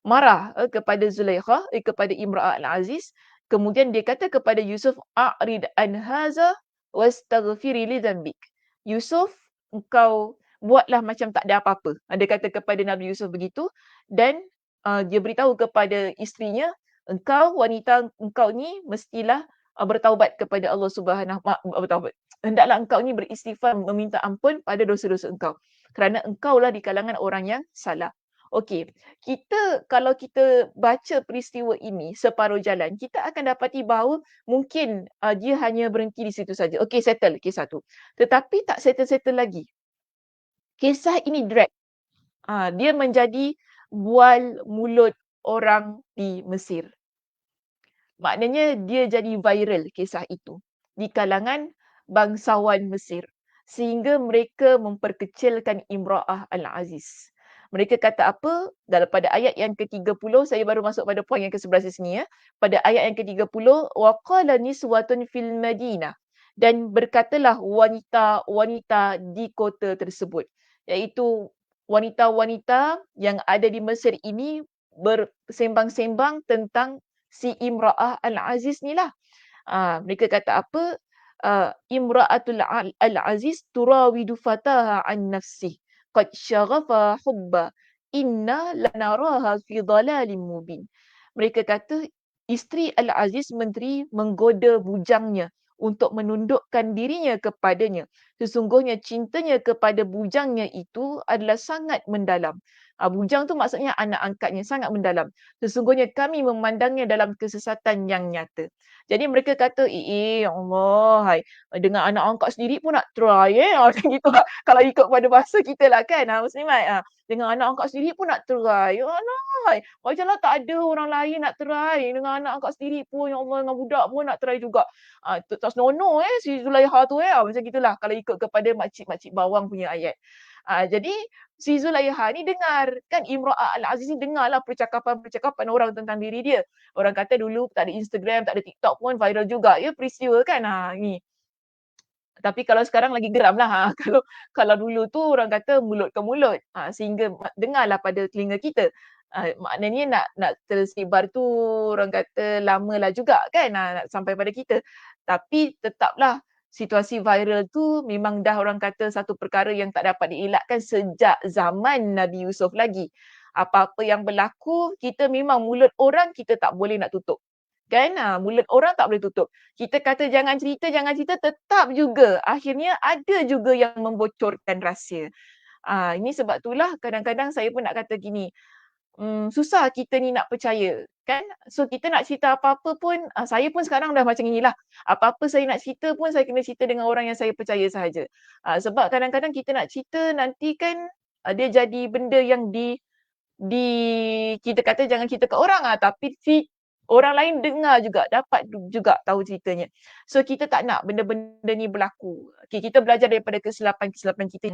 marah kepada Zulaikha, kepada Imra'ah Al-Aziz. Kemudian dia kata kepada Yusuf, a'rid an haza wastaghfiri li dhanbik. Yusuf, engkau buatlah macam tak ada apa-apa. Dia kata kepada Nabi Yusuf begitu, dan dia beritahu kepada isterinya, engkau ni mestilah bertaubat kepada Allah Subhanahu bertaubat. Hendaklah engkau ni beristighfar, meminta ampun pada dosa-dosa engkau, kerana engkaulah di kalangan orang yang salah. Okey, kalau kita baca peristiwa ini separuh jalan, kita akan dapati bahawa mungkin dia hanya berhenti di situ saja. Okey, settle kisah tu. Tetapi tak settle-settle lagi. Kisah ini drag. Dia menjadi bual mulut orang di Mesir. Maknanya dia jadi viral kisah itu di kalangan bangsawan Mesir, sehingga mereka memperkecilkan Imra'ah Al-Aziz. Mereka kata apa? Pada ayat yang ke-30, saya baru masuk pada poin yang ke-11 di sini Pada ayat yang ke-30, waqala niswatun fil Madinah, dan berkatalah wanita-wanita di kota tersebut, iaitu wanita-wanita yang ada di Mesir ini bersembang-sembang tentang si Imra'ah Al-Aziz ni lah. Mereka kata apa? Imra'atul Al-Aziz turawidu fataha an nafsih qad syaghafa hubba inna lanaraha fi dhalalin mubin. Mereka kata isteri Al-Aziz menteri menggoda bujangnya untuk menundukkan dirinya kepadanya. Sesungguhnya cintanya kepada bujangnya itu adalah sangat mendalam. Bujang tu maksudnya anak angkatnya, sangat mendalam. Sesungguhnya kami memandangnya dalam kesesatan yang nyata. Jadi mereka kata, ya Allah, hai, dengan anak angkat sendiri pun nak try macam gitu lah. Kalau ikut pada bahasa kita lah kan, Muslimat. Dengan anak angkat sendiri pun nak try. Ya Allah, hai, macamlah tak ada orang lain nak try. Dengan anak angkat sendiri pun, ya Allah, dengan budak pun nak try juga. Tak senonoh si Zulaikha tu macam gitulah kalau ikut kepada makcik-makcik bawang punya ayat. Jadi si Zulaikha ni dengar, kan Imra'ah Al-Aziz ni dengarlah percakapan orang tentang diri dia. Orang kata dulu tak ada Instagram, tak ada TikTok pun viral juga peristiwa kan. Ni. Tapi kalau sekarang lagi geram lah. Kalau dulu tu orang kata mulut ke mulut. Sehingga dengarlah pada telinga kita. Maknanya nak tersebar tu orang kata lamalah juga kan nak sampai pada kita. Tapi tetaplah situasi viral tu memang dah orang kata satu perkara yang tak dapat dielakkan sejak zaman Nabi Yusuf lagi. Apa-apa yang berlaku, kita memang mulut orang kita tak boleh nak tutup. Kan? Mulut orang tak boleh tutup. Kita kata jangan cerita, tetap juga. Akhirnya ada juga yang membocorkan rahsia. Ini sebab itulah kadang-kadang saya pun nak kata gini, susah kita ni nak percaya kan. So kita nak cerita apa-apa pun, saya pun sekarang dah macam inilah. Apa-apa saya nak cerita pun saya kena cerita dengan orang yang saya percaya sahaja. Sebab kadang-kadang kita nak cerita nanti kan, dia jadi benda yang di kita kata jangan cerita kat orang, tapi orang lain dengar juga, dapat juga tahu ceritanya. So kita tak nak benda-benda ni berlaku. Okay, kita belajar daripada kesilapan-kesilapan kita.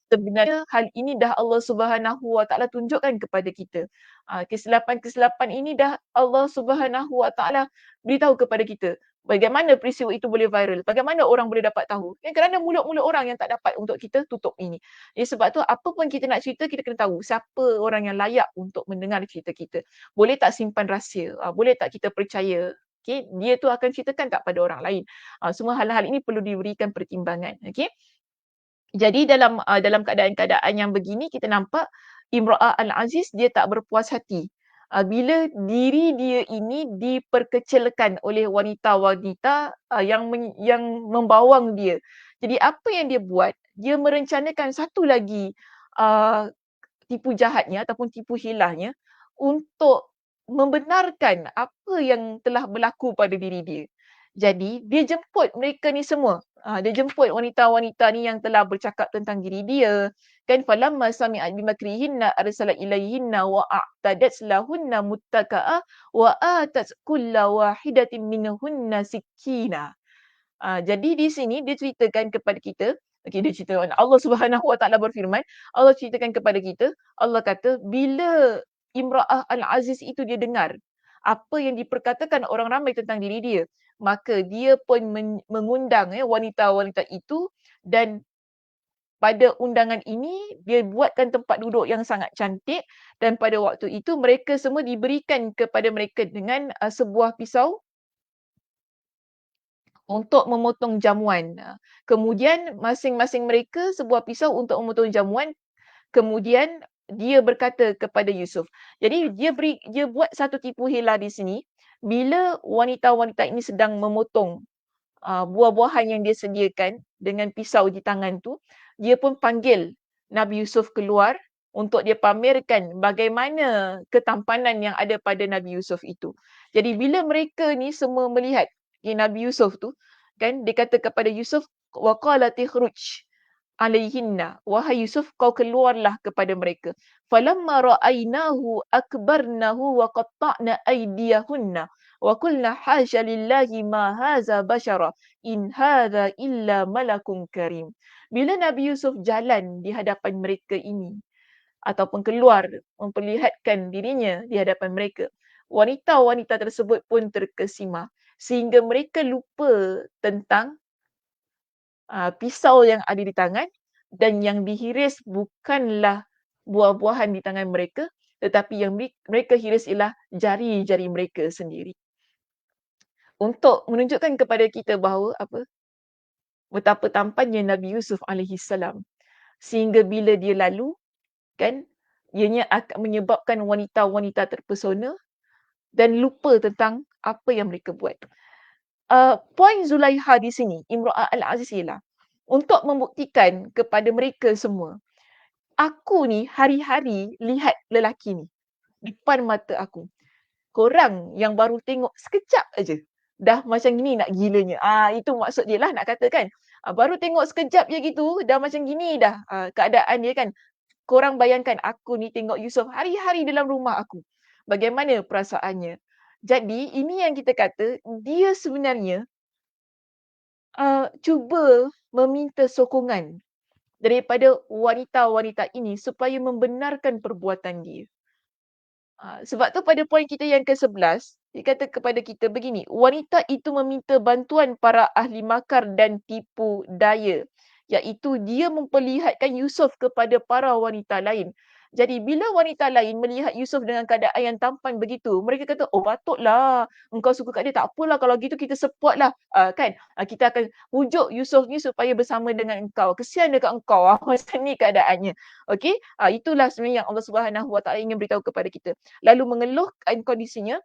Sebenarnya hal ini dah Allah Subhanahu Wa Taala tunjukkan kepada kita. Kesilapan-kesilapan ini dah Allah Subhanahu Wa Taala beritahu kepada kita. Bagaimana peristiwa itu boleh viral? Bagaimana orang boleh dapat tahu? Kerana mulut-mulut orang yang tak dapat untuk kita tutup ini. Jadi sebab tu apa pun kita nak cerita, kita kena tahu siapa orang yang layak untuk mendengar cerita kita. Boleh tak simpan rahsia? Boleh tak kita percaya? Okay, dia tu akan ceritakan tak pada orang lain. Semua hal-hal ini perlu diberikan pertimbangan. Okay. Jadi dalam keadaan-keadaan yang begini kita nampak Imra'ah Al-Aziz dia tak berpuas hati. Bila diri dia ini diperkecilkan oleh wanita-wanita yang membawang dia. Jadi apa yang dia buat? Dia merencanakan satu lagi tipu jahatnya ataupun tipu hilahnya untuk membenarkan apa yang telah berlaku pada diri dia. Jadi dia jemput mereka ni semua. Dia jemput wanita-wanita ni yang telah bercakap tentang diri dia. Kan falamma sami'at bimakrihinna arsalat ilaihinna wa a'tadat lahunna muttaka'a wa atat kulla wahidatin minhunna sikina. Jadi di sini dia ceritakan kepada kita, dia cerita Allah Subhanahu Wa Taala berfirman, Allah ceritakan kepada kita, Allah kata bila Imra'ah Al-Aziz itu dia dengar apa yang diperkatakan orang ramai tentang diri dia, maka dia pun mengundang wanita-wanita itu dan pada undangan ini dia buatkan tempat duduk yang sangat cantik dan pada waktu itu mereka semua diberikan kepada mereka dengan sebuah pisau untuk memotong jamuan. Kemudian masing-masing mereka sebuah pisau untuk memotong jamuan. Kemudian dia berkata kepada Yusuf. Jadi dia buat satu tipu hila di sini. Bila wanita-wanita ini sedang memotong buah-buahan yang dia sediakan dengan pisau di tangan tu, dia pun panggil Nabi Yusuf keluar untuk dia pamerkan bagaimana ketampanan yang ada pada Nabi Yusuf itu. Jadi bila mereka ni semua melihat Nabi Yusuf tu, kan dia kata kepada Yusuf, waqalat ikhruj alaihinna, wahai Yusuf kau keluarlah kepada mereka. Falamma ra'ainahu akbarnahu wa qatta'na aydiyahunna wa qulna hasya lillahi ma hadza bashara in hadza illa malakun karim. Bila Nabi Yusuf jalan di hadapan mereka ini ataupun keluar memperlihatkan dirinya di hadapan mereka, wanita-wanita tersebut pun terkesima sehingga mereka lupa tentang pisau yang ada di tangan dan yang dihiris bukanlah buah-buahan di tangan mereka tetapi yang mereka hiris ialah jari-jari mereka sendiri. Untuk menunjukkan kepada kita bahawa betapa tampannya Nabi Yusuf alaihi salam sehingga bila dia lalu kan ianya akan menyebabkan wanita-wanita terpesona dan lupa tentang apa yang mereka buat. Poin Zulaiha di sini, Imra'ah Al-Aziz ialah untuk membuktikan kepada mereka semua, aku ni hari-hari lihat lelaki ni depan mata aku. Korang yang baru tengok sekejap aja dah macam gini nak gilanya. Itu maksud dia lah nak katakan. Baru tengok sekejap je gitu dah macam gini dah keadaan dia kan. Korang bayangkan aku ni tengok Yusuf hari-hari dalam rumah aku. Bagaimana perasaannya? Jadi ini yang kita kata dia sebenarnya cuba meminta sokongan daripada wanita-wanita ini supaya membenarkan perbuatan dia. Sebab tu pada poin kita yang ke-11, dia kata kepada kita begini, wanita itu meminta bantuan para ahli makar dan tipu daya, iaitu dia memperlihatkan Yusuf kepada para wanita lain. Jadi bila wanita lain melihat Yusuf dengan keadaan yang tampan begitu, mereka kata, oh patutlah engkau suka kat dia, tak apalah kalau gitu kita support lah. Kan? Kita akan pujuk Yusuf ni supaya bersama dengan engkau. Kesian dekat engkau. Macam ni keadaannya. Okey? Itulah sebenarnya yang Allah Subhanahu Wa Taala ingin beritahu kepada kita. Lalu mengeluhkan kondisinya,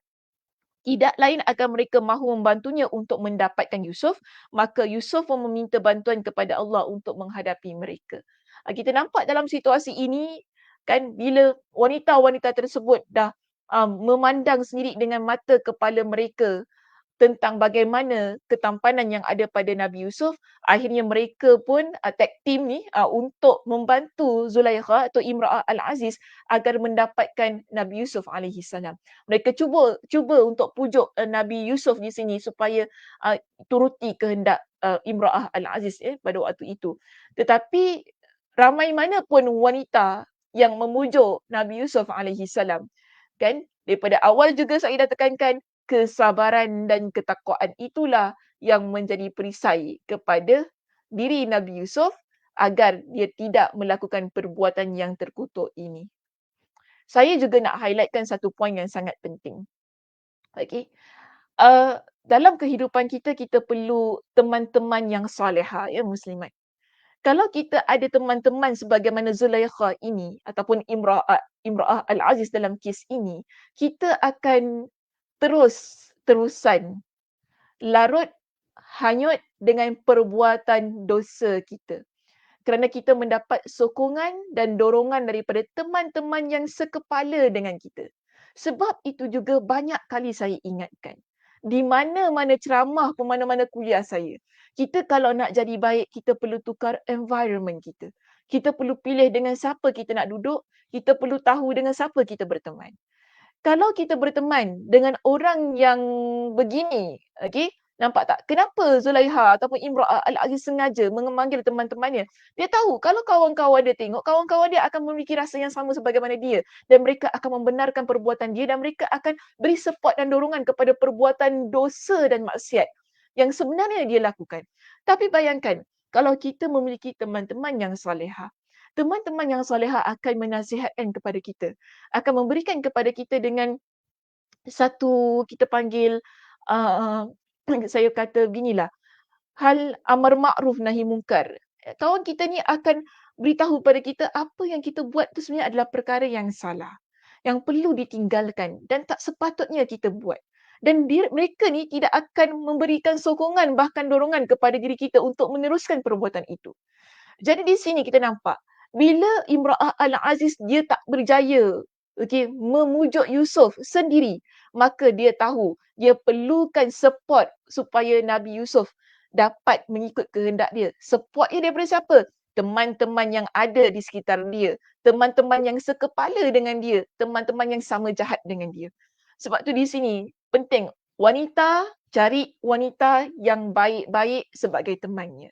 tidak lain agar mereka mahu membantunya untuk mendapatkan Yusuf, maka Yusuf pun meminta bantuan kepada Allah untuk menghadapi mereka. Kita nampak dalam situasi ini kan bila wanita-wanita tersebut dah memandang sendiri dengan mata kepala mereka tentang bagaimana ketampanan yang ada pada Nabi Yusuf, akhirnya mereka pun tag team ni untuk membantu Zulaikha atau Imra'ah Al-Aziz agar mendapatkan Nabi Yusuf alaihi salam. Mereka cuba untuk pujuk Nabi Yusuf di sini supaya turuti kehendak Imra'ah Al-Aziz pada waktu itu. Tetapi ramai mana pun wanita yang memujuk Nabi Yusuf alaihi salam, kan? Daripada awal juga saya dah tekankan kesabaran dan ketakwaan itulah yang menjadi perisai kepada diri Nabi Yusuf agar dia tidak melakukan perbuatan yang terkutuk ini. Saya juga nak highlightkan satu poin yang sangat penting. Okey. Dalam kehidupan kita, kita perlu teman-teman yang salihah, ya muslimat. Kalau kita ada teman-teman sebagaimana Zulaikha ini ataupun Imra'ah Al-Aziz dalam kes ini, kita akan terusan larut hanyut dengan perbuatan dosa kita. Kerana kita mendapat sokongan dan dorongan daripada teman-teman yang sekepala dengan kita. Sebab itu juga banyak kali saya ingatkan. Di mana-mana ceramah pun, mana-mana kuliah saya. Kita kalau nak jadi baik, kita perlu tukar environment kita. Kita perlu pilih dengan siapa kita nak duduk. Kita perlu tahu dengan siapa kita berteman. Kalau kita berteman dengan orang yang begini, okey, nampak tak? Kenapa Zulaikha ataupun Imra'ah Al-Aziz sengaja memanggil teman-temannya? Dia tahu kalau kawan-kawan dia tengok, kawan-kawan dia akan memiliki rasa yang sama sebagaimana dia dan mereka akan membenarkan perbuatan dia dan mereka akan beri support dan dorongan kepada perbuatan dosa dan maksiat yang sebenarnya dia lakukan. Tapi bayangkan, kalau kita memiliki teman-teman yang salihah, teman-teman yang salihah akan menasihatkan kepada kita, akan memberikan kepada kita dengan satu kita panggil saya kata beginilah, hal amar makruf nahi mungkar. Kawan kita ni akan beritahu pada kita apa yang kita buat tu sebenarnya adalah perkara yang salah, yang perlu ditinggalkan dan tak sepatutnya kita buat. Dan mereka ni tidak akan memberikan sokongan bahkan dorongan kepada diri kita untuk meneruskan perbuatan itu. Jadi di sini kita nampak, bila Imra'ah Al-Aziz dia tak berjaya memujuk Yusuf sendiri, maka dia tahu dia perlukan support supaya Nabi Yusuf dapat mengikut kehendak dia. Supportnya daripada siapa? Teman-teman yang ada di sekitar dia, teman-teman yang sekepala dengan dia, teman-teman yang sama jahat dengan dia. Sebab tu di sini penting wanita cari wanita yang baik-baik sebagai temannya.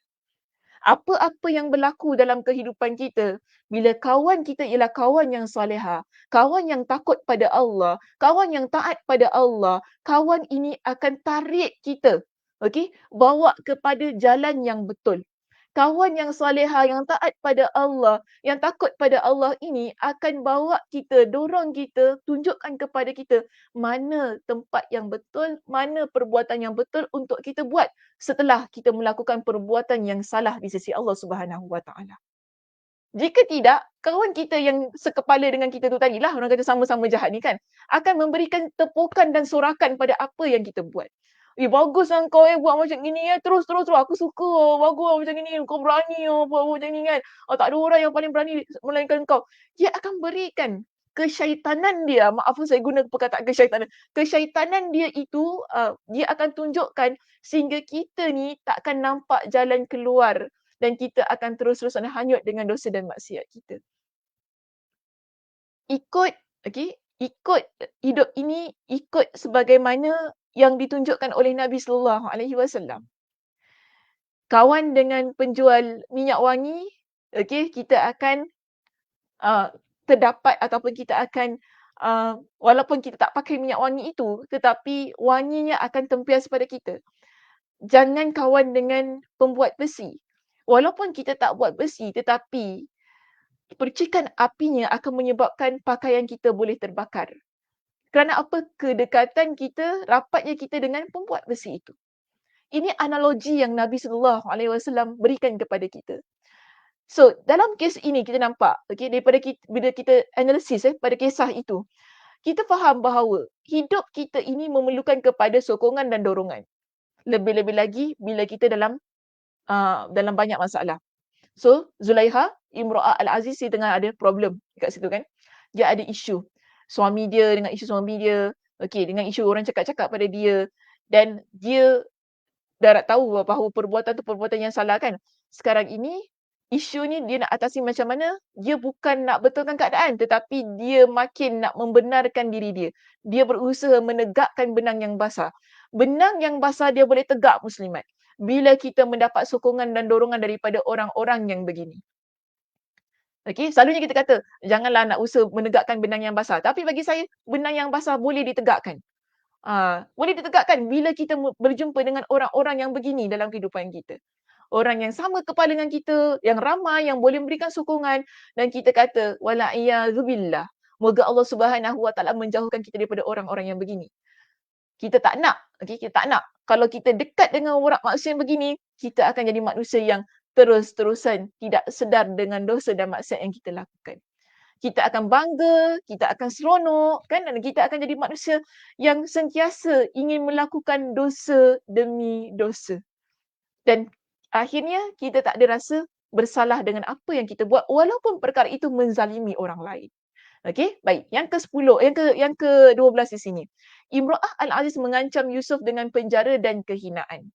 Apa-apa yang berlaku dalam kehidupan kita, bila kawan kita ialah kawan yang salihah, kawan yang takut pada Allah, kawan yang taat pada Allah, kawan ini akan tarik kita, bawa kepada jalan yang betul. Kawan yang salihah, yang taat pada Allah, yang takut pada Allah ini akan bawa kita, dorong kita, tunjukkan kepada kita mana tempat yang betul, mana perbuatan yang betul untuk kita buat setelah kita melakukan perbuatan yang salah di sisi Allah Subhanahu Wa Taala. Jika tidak, kawan kita yang sekepala dengan kita tu tadilah, orang kata sama-sama jahat ni kan, akan memberikan tepukan dan sorakan pada apa yang kita buat. Bagus lah kau buat macam gini terus aku suka bagus lah macam gini, kau berani buat macam ni kan. Tak ada orang yang paling berani melainkan kau. Dia akan berikan kesyaitanan dia, maaf saya guna perkataan kesyaitanan. Kesyaitanan dia itu dia akan tunjukkan sehingga kita ni takkan nampak jalan keluar dan kita akan terus-terusan hanyut dengan dosa dan maksiat kita. Ikut hidup ini, ikut sebagaimana yang ditunjukkan oleh Nabi sallallahu alaihi wasallam. Kawan dengan penjual minyak wangi, kita akan terdapat ataupun kita akan walaupun kita tak pakai minyak wangi itu, tetapi wanginya akan tempias pada kita. Jangan kawan dengan pembuat besi. Walaupun kita tak buat besi, tetapi percikan apinya akan menyebabkan pakaian kita boleh terbakar. Kerana apa? Kedekatan kita, rapatnya kita dengan pembuat besi itu. Ini analogi yang Nabi sallallahu alaihi wasallam berikan kepada kita. So, dalam kes ini kita nampak, daripada bila kita analisis pada kisah itu, kita faham bahawa hidup kita ini memerlukan kepada sokongan dan dorongan. Lebih-lebih lagi bila kita dalam banyak masalah. So, Zulaiha, Imra'ah Al-Aziz dia tengah ada problem dekat situ kan. Dia ada isu. Suami dia dengan isu suami dia. Okey, dengan isu orang cakap-cakap pada dia. Dan dia dah nak tahu bahawa perbuatan tu perbuatan yang salah kan. Sekarang ini, isu ni dia nak atasi macam mana, dia bukan nak betulkan keadaan tetapi dia makin nak membenarkan diri dia. Dia berusaha menegakkan benang yang basah. Benang yang basah dia boleh tegak muslimat bila kita mendapat sokongan dan dorongan daripada orang-orang yang begini. Okey, selalunya kita kata, janganlah nak usaha menegakkan benang yang basah. Tapi bagi saya, benang yang basah boleh ditegakkan. Boleh ditegakkan bila kita berjumpa dengan orang-orang yang begini dalam kehidupan kita. Orang yang sama kepala dengan kita, yang ramai, yang boleh memberikan sokongan dan kita kata, wala'iyadzubillah. Moga Allah Subhanahu Wa Taala menjauhkan kita daripada orang-orang yang begini. Kita tak nak, okey, kita tak nak. Kalau kita dekat dengan orang manusia yang begini, kita akan jadi manusia yang terus-terusan tidak sedar dengan dosa dan maksiat yang kita lakukan. Kita akan bangga, kita akan seronok kan, dan kita akan jadi manusia yang sentiasa ingin melakukan dosa demi dosa. Dan akhirnya kita tak ada rasa bersalah dengan apa yang kita buat walaupun perkara itu menzalimi orang lain. Okey, baik. Yang ke-10, yang ke-12 di sini. Imra'ah Al-Aziz mengancam Yusuf dengan penjara dan kehinaan.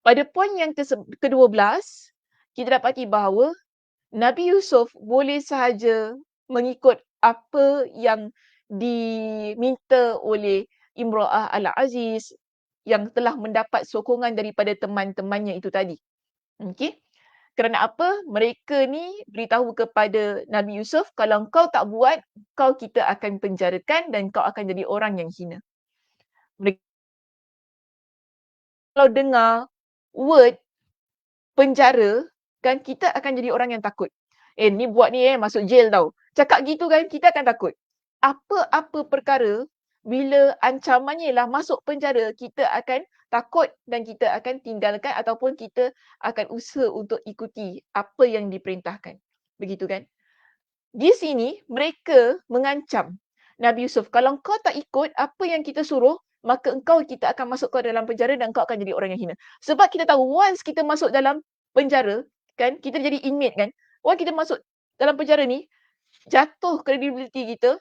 Pada poin yang ke-12, kita dapati bahawa Nabi Yusuf boleh sahaja mengikut apa yang diminta oleh Imra'ah Al-Aziz yang telah mendapat sokongan daripada teman-temannya itu tadi. Okey. Kerana apa? Mereka ni beritahu kepada Nabi Yusuf, kalau kau tak buat, kau kita akan penjarakan dan kau akan jadi orang yang hina. Mereka kalau dengar word penjara, kan kita akan jadi orang yang takut. Ni buat ni masuk jail tau. Cakap gitu kan, kita akan takut. Apa-apa perkara, bila ancamannya ialah masuk penjara, kita akan takut dan kita akan tinggalkan ataupun kita akan usaha untuk ikuti apa yang diperintahkan. Begitu kan? Di sini, mereka mengancam Nabi Yusuf, kalau kau tak ikut apa yang kita suruh, maka kita akan masuk ke dalam penjara dan kau akan jadi orang yang hina. Sebab kita tahu, once kita masuk dalam penjara, kan, kita jadi inmate kan, once kita masuk dalam penjara ni, jatuh kredibiliti kita.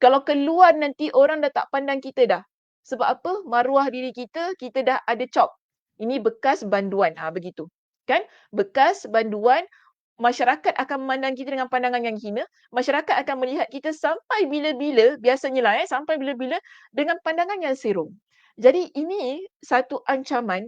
Kalau keluar nanti orang dah tak pandang kita dah. Sebab apa? Maruah diri kita dah ada chop. Ini bekas banduan. Begitu. Kan? Bekas banduan, masyarakat akan memandang kita dengan pandangan yang hina. Masyarakat akan melihat kita sampai bila-bila, biasanya lah sampai bila-bila dengan pandangan yang serong. Jadi ini satu ancaman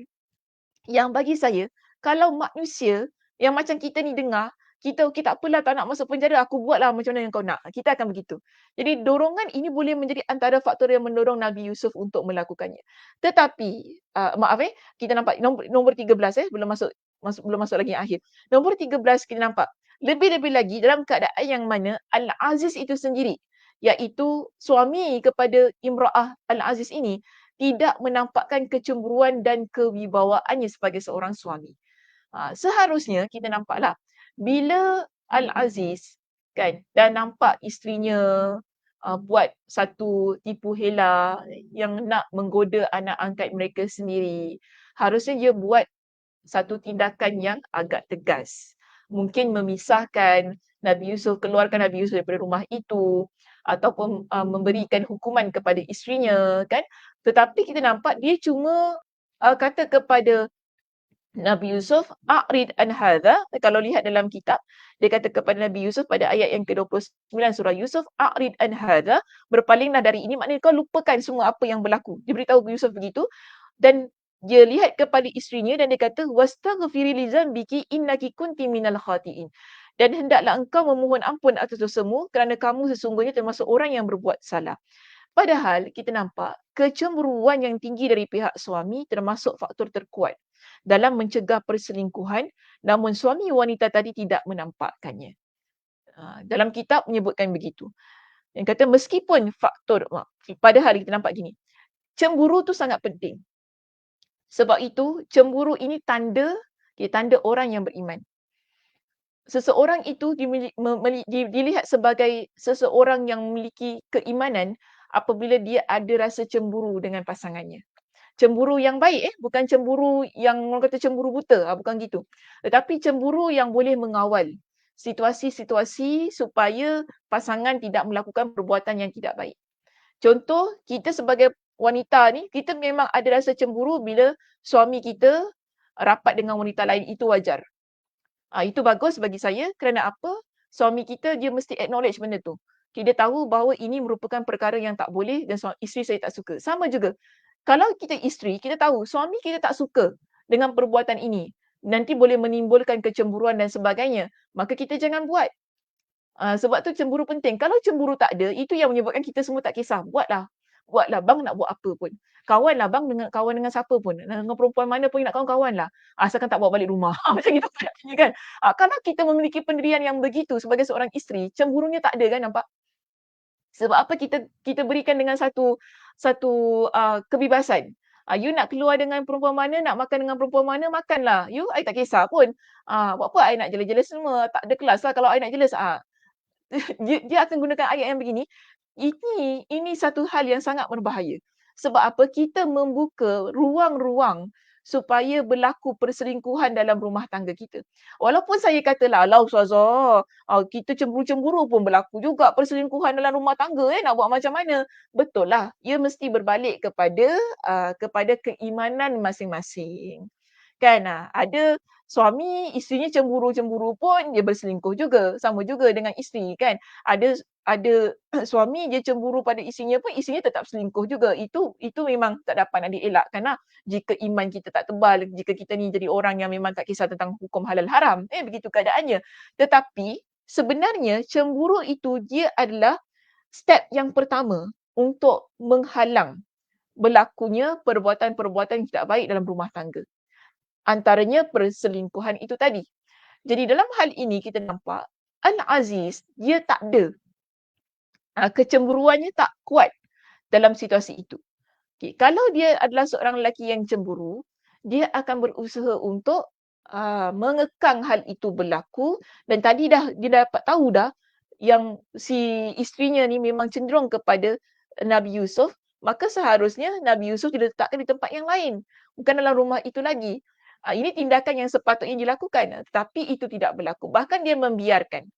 yang bagi saya, kalau manusia yang macam kita ni dengar, kita okey tak apalah, tak nak masuk penjara, aku buatlah macam mana yang kau nak. Kita akan begitu. Jadi dorongan ini boleh menjadi antara faktor yang mendorong Nabi Yusuf untuk melakukannya. Tetapi, kita nampak nombor 13 belum masuk lagi yang akhir. Nombor 13 kita nampak, lebih-lebih lagi dalam keadaan yang mana Al-Aziz itu sendiri, iaitu suami kepada Imra'ah Al-Aziz ini, tidak menampakkan kecemburuan dan kewibawaannya sebagai seorang suami. Seharusnya kita nampaklah bila Al-Aziz kan dah nampak isterinya buat satu tipu hela yang nak menggoda anak angkat mereka sendiri, harusnya dia buat satu tindakan yang agak tegas. Mungkin memisahkan Nabi Yusuf, keluarkan Nabi Yusuf daripada rumah itu ataupun memberikan hukuman kepada isterinya kan. Tetapi kita nampak dia cuma kata kepada Nabi Yusuf, a'rid an hadha. Kalau lihat dalam kitab, dia kata kepada Nabi Yusuf pada ayat yang ke-29 surah Yusuf, a'rid an hadha, berpalinglah dari ini, maknanya kau lupakan semua apa yang berlaku. Dia beritahu Yusuf begitu dan dia lihat kepada isterinya dan dia kata, wastaghfiri li dzambiki innaki kunti minal khati'in. Dan hendaklah engkau memohon ampun atas dosamu kerana kamu sesungguhnya termasuk orang yang berbuat salah. Padahal kita nampak kecemburuan yang tinggi dari pihak suami termasuk faktor terkuat dalam mencegah perselingkuhan, namun suami wanita tadi tidak menampakkannya. Dalam kitab menyebutkan begitu. Yang kata meskipun faktor, padahal kita nampak gini, cemburu tu sangat penting. Sebab itu cemburu ini tanda orang yang beriman. seseorang itu dilihat sebagai seseorang yang memiliki keimanan apabila dia ada rasa cemburu dengan pasangannya. Cemburu yang baik bukan cemburu yang orang kata cemburu buta, bukan gitu. Tetapi cemburu yang boleh mengawal situasi-situasi supaya pasangan tidak melakukan perbuatan yang tidak baik. Contoh, kita sebagai wanita ni, kita memang ada rasa cemburu bila suami kita rapat dengan wanita lain, itu wajar. Itu bagus bagi saya kerana apa? Suami kita dia mesti acknowledge benda tu. Dia tahu bahawa ini merupakan perkara yang tak boleh dan isteri saya tak suka. Sama juga, kalau kita isteri, kita tahu suami kita tak suka dengan perbuatan ini, nanti boleh menimbulkan kecemburuan dan sebagainya, maka kita jangan buat. Sebab tu cemburu penting. Kalau cemburu tak ada, itu yang menyebabkan kita semua tak kisah. Buatlah. Buatlah bang nak buat apa pun. Kawanlah bang dengan kawan dengan siapa pun. Dengan perempuan mana pun yang nak kawan-kawanlah. Asalkan tak bawa balik rumah. Macam itu kan. Kalau kita memiliki pendirian yang begitu sebagai seorang isteri, cemburunya tak ada kan, nampak? Sebab apa kita berikan dengan satu kebebasan. You nak keluar dengan perempuan mana, nak makan dengan perempuan mana, makanlah. You, I tak kisah pun. Buat apa I nak jelas-jelas semua. Tak ada kelas lah kalau I nak jelas. Dia akan gunakan ayat yang begini. Ini satu hal yang sangat berbahaya. Sebab apa? Kita membuka ruang-ruang supaya berlaku perselingkuhan dalam rumah tangga kita. Walaupun saya katalah, alah ustazah, kita cemburu-cemburu pun berlaku juga perselingkuhan dalam rumah tangga, nak buat macam mana? Betul lah, ia mesti berbalik kepada keimanan masing-masing. Kan? Ada suami, isterinya cemburu-cemburu pun dia berselingkuh juga. Sama juga dengan isteri kan. Ada suami dia cemburu pada isterinya pun isterinya tetap selingkuh juga. Itu memang tak dapat nak dielakkan lah. Jika iman kita tak tebal, jika kita ni jadi orang yang memang tak kisah tentang hukum halal haram. Begitu keadaannya. Tetapi sebenarnya cemburu itu dia adalah step yang pertama untuk menghalang berlakunya perbuatan-perbuatan yang tidak baik dalam rumah tangga. Antaranya perselingkuhan itu tadi. Jadi dalam hal ini kita nampak Al-Aziz dia tak ada. Kecemburuannya tak kuat dalam situasi itu. Okay. Kalau dia adalah seorang lelaki yang cemburu, dia akan berusaha untuk mengekang hal itu berlaku dan tadi dia dapat tahu dah yang si isterinya ni memang cenderung kepada Nabi Yusuf, maka seharusnya Nabi Yusuf diletakkan di tempat yang lain, bukan dalam rumah itu lagi. Ini tindakan yang sepatutnya dilakukan, tapi itu tidak berlaku. Bahkan dia membiarkan.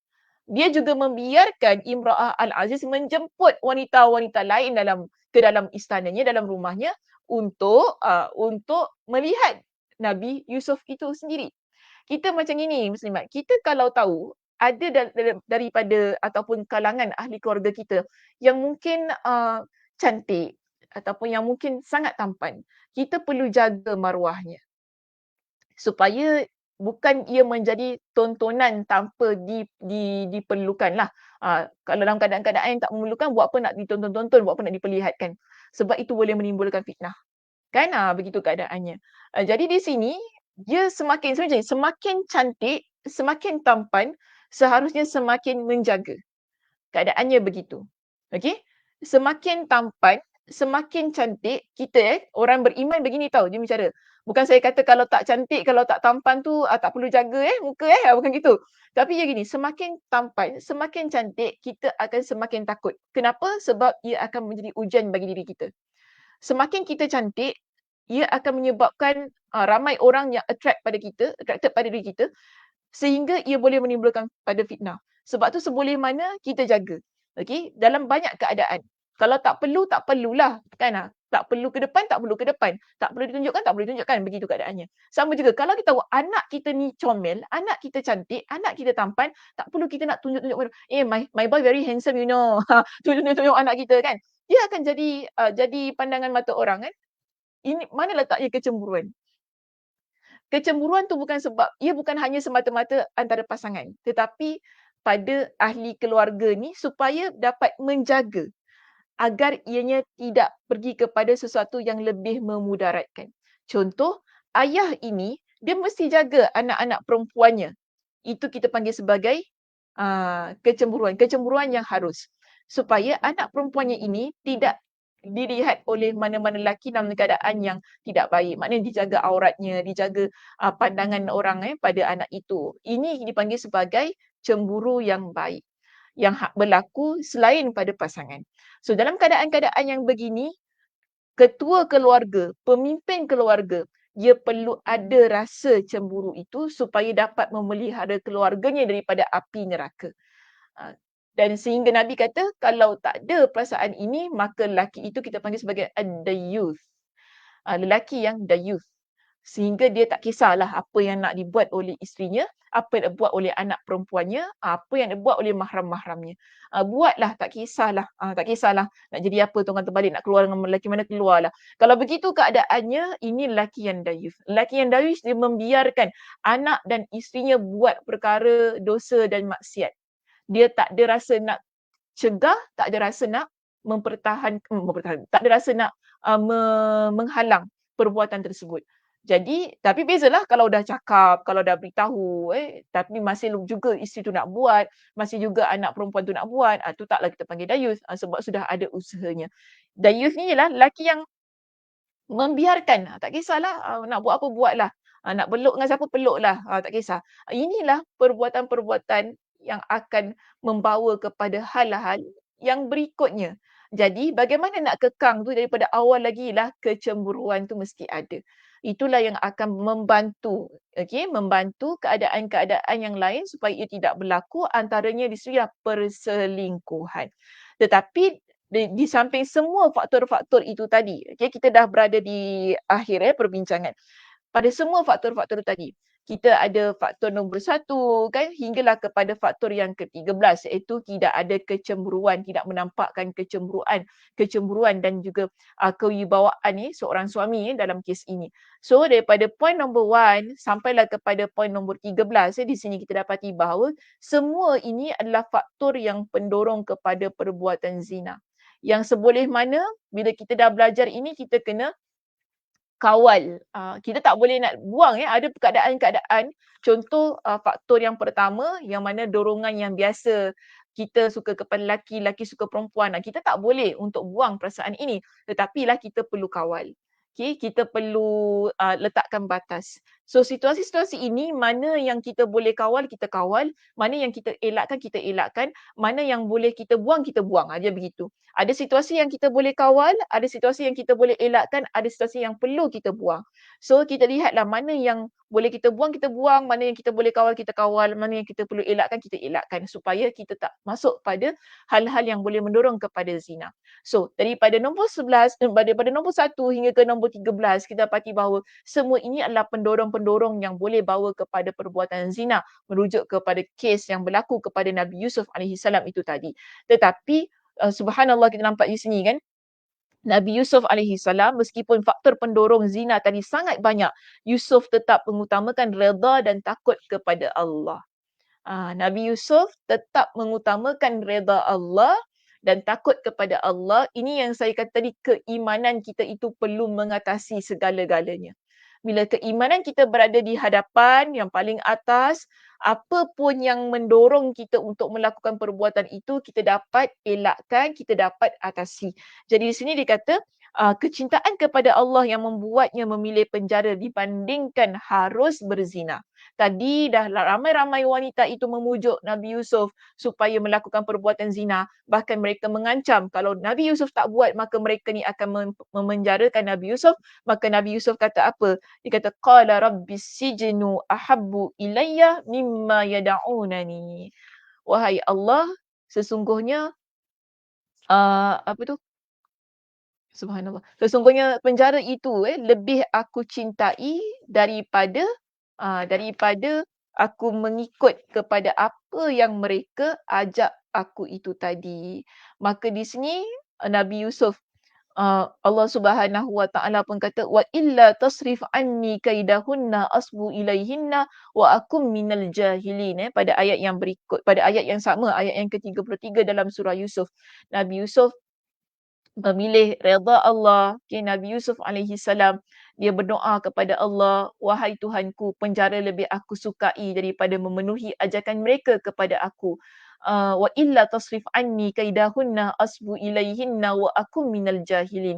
Dia juga membiarkan Imra'ah Al-Aziz menjemput wanita-wanita lain ke dalam istananya, dalam rumahnya untuk melihat Nabi Yusuf itu sendiri. Kita macam ini, Muslimat. Kita kalau tahu ada daripada ataupun kalangan ahli keluarga kita yang mungkin cantik ataupun yang mungkin sangat tampan, kita perlu jaga maruahnya. Supaya bukan ia menjadi tontonan tanpa diperlukan lah. Kalau dalam keadaan-keadaan yang tak memerlukan, buat apa nak ditonton-tonton, buat apa nak diperlihatkan. Sebab itu boleh menimbulkan fitnah. Kan? Begitu keadaannya. Jadi di sini, dia semakin cantik, semakin tampan, seharusnya semakin menjaga. Keadaannya begitu. Okey? Semakin tampan, semakin cantik, kita orang beriman begini tahu dia bicara. Bukan saya kata kalau tak cantik, kalau tak tampan tu tak perlu jaga muka bukan gitu. Tapi dia gini, semakin tampan, semakin cantik, kita akan semakin takut. Kenapa? Sebab ia akan menjadi ujian bagi diri kita. Semakin kita cantik, ia akan menyebabkan ramai orang yang attracted pada diri kita sehingga ia boleh menimbulkan pada fitnah. Sebab tu seboleh mana kita jaga. Okey, dalam banyak keadaan. Kalau tak perlu, tak perlulah. Kan? Tak perlu ke depan, tak perlu ke depan. Tak perlu ditunjukkan, tak perlu ditunjukkan. Begitu keadaannya. Sama juga, kalau kita tahu anak kita ni comel, anak kita cantik, anak kita tampan, tak perlu kita nak tunjuk-tunjuk. My boy very handsome, you know. Tunjuk-tunjuk anak kita kan. Dia akan jadi pandangan mata orang kan. Ini mana letaknya kecemburuan? Kecemburuan tu ia bukan hanya semata-mata antara pasangan, tetapi pada ahli keluarga ni supaya dapat menjaga agar ianya tidak pergi kepada sesuatu yang lebih memudaratkan. Contoh, ayah ini dia mesti jaga anak-anak perempuannya. Itu kita panggil sebagai kecemburuan yang harus. Supaya anak perempuannya ini tidak dilihat oleh mana-mana lelaki dalam keadaan yang tidak baik. Maknanya dijaga auratnya, dijaga pandangan orang pada anak itu. Ini dipanggil sebagai cemburu yang baik, yang berlaku selain pada pasangan. So dalam keadaan-keadaan yang begini, ketua keluarga, pemimpin keluarga, dia perlu ada rasa cemburu itu supaya dapat memelihara keluarganya daripada api neraka. Dan sehingga Nabi kata, kalau tak ada perasaan ini, maka lelaki itu kita panggil sebagai ad-dayyuth. Lelaki yang dayyuth. Sehingga dia tak kisahlah apa yang nak dibuat oleh isterinya, apa yang dibuat oleh anak perempuannya, apa yang dibuat oleh mahram-mahramnya. Buatlah, tak kisahlah. Tak kisahlah nak jadi apa, tuan terbalik, nak keluar dengan lelaki mana, keluarlah. Kalau begitu keadaannya, ini lelaki yang dayyuth. Lelaki yang dayyuth, dia membiarkan anak dan isterinya buat perkara dosa dan maksiat. Dia tak ada rasa nak cegah, tak ada rasa nak tak ada rasa nak menghalang perbuatan tersebut. Jadi, tapi bezalah kalau dah cakap, kalau dah beritahu, tapi masih juga isteri tu nak buat, masih juga anak perempuan tu nak buat, tu taklah kita panggil dayyuth, sebab sudah ada usahanya. Dayyuth ni ialah lelaki yang membiarkan, tak kisahlah, nak buat apa buatlah. Nak peluk dengan siapa peluklah, tak kisah. Inilah perbuatan-perbuatan yang akan membawa kepada hal-hal yang berikutnya. Jadi bagaimana nak kekang tu daripada awal lagi lah kecemburuan tu mesti ada. Itulah yang akan membantu, membantu keadaan-keadaan yang lain supaya ia tidak berlaku, antaranya di sini perselingkuhan. Tetapi di samping semua faktor-faktor itu tadi, kita dah berada di akhir perbincangan. Pada semua faktor-faktor tadi, kita ada faktor nombor 1 kan, hinggalah kepada faktor yang ke-13, iaitu tidak ada kecemburuan, tidak menampakkan kecemburuan dan juga kewibawaan seorang suami dalam kes ini. So daripada point nombor 1 sampailah kepada point nombor 13, di sini kita dapati bahawa semua ini adalah faktor yang pendorong kepada perbuatan zina. Yang seboleh mana bila kita dah belajar ini, kita kena kawal. Kita tak boleh nak buang. Ada keadaan-keadaan, contoh faktor yang pertama yang mana dorongan yang biasa, kita suka kepada lelaki, lelaki suka perempuan. Kita tak boleh untuk buang perasaan ini. Tetapilah kita perlu kawal. Kita perlu letakkan batas. So situasi-situasi ini, mana yang kita boleh kawal, kita kawal. Mana yang kita elakkan. Mana yang boleh kita buang. Dia begitu. Ada situasi yang kita boleh kawal, ada situasi yang kita boleh elakkan, ada situasi yang perlu kita buang. So kita lihatlah mana yang boleh kita buang, mana yang kita boleh kawal, kita kawal, mana yang kita perlu elakkan, kita elakkan supaya kita tak masuk pada hal-hal yang boleh mendorong kepada zina. So daripada nombor 11, daripada nombor 1 hingga ke nombor 13, kita dapati bahawa semua ini adalah pendorong-pendorong yang boleh bawa kepada perbuatan zina, merujuk kepada kes yang berlaku kepada Nabi Yusuf AS itu tadi. Tetapi subhanallah, kita nampak di sini kan, Nabi Yusuf AS meskipun faktor pendorong zina tadi sangat banyak, Yusuf tetap mengutamakan redha dan takut kepada Allah. Nabi Yusuf tetap mengutamakan redha Allah dan takut kepada Allah. Ini yang saya kata tadi, keimanan kita itu perlu mengatasi segala-galanya. Bila keimanan kita berada di hadapan yang paling atas, apa pun yang mendorong kita untuk melakukan perbuatan itu, kita dapat elakkan, kita dapat atasi. Jadi di sini dia kata, kecintaan kepada Allah yang membuatnya memilih penjara dibandingkan harus berzina. Tadi dah ramai-ramai wanita itu memujuk Nabi Yusuf supaya melakukan perbuatan zina. Bahkan mereka mengancam kalau Nabi Yusuf tak buat, maka mereka ni akan memenjarakan Nabi Yusuf. Maka Nabi Yusuf kata apa? Dia kata, qala rabbis sijnu ahabbu ilayya mimma yad'unani. Wahai Allah, sesungguhnya subhanallah. Sesungguhnya penjara itu lebih aku cintai daripada aku mengikut kepada apa yang mereka ajak aku itu tadi. Maka di sini Nabi Yusuf, Allah Subhanahu Wa Taala pun kata, wa illa tasrif anni kaidahunna asbu ilaihinna wa akum minal jahilin. Pada ayat yang berikut, pada ayat yang sama, ayat yang ke-33 dalam surah Yusuf. Nabi Yusuf memilih redha Allah. Nabi Yusuf AS, dia berdoa kepada Allah, wahai Tuhanku, penjara lebih aku sukai daripada memenuhi ajakan mereka kepada aku. wa illa tasrif anni kaidahunna asbu ilaihinna wa akum minal jahilin.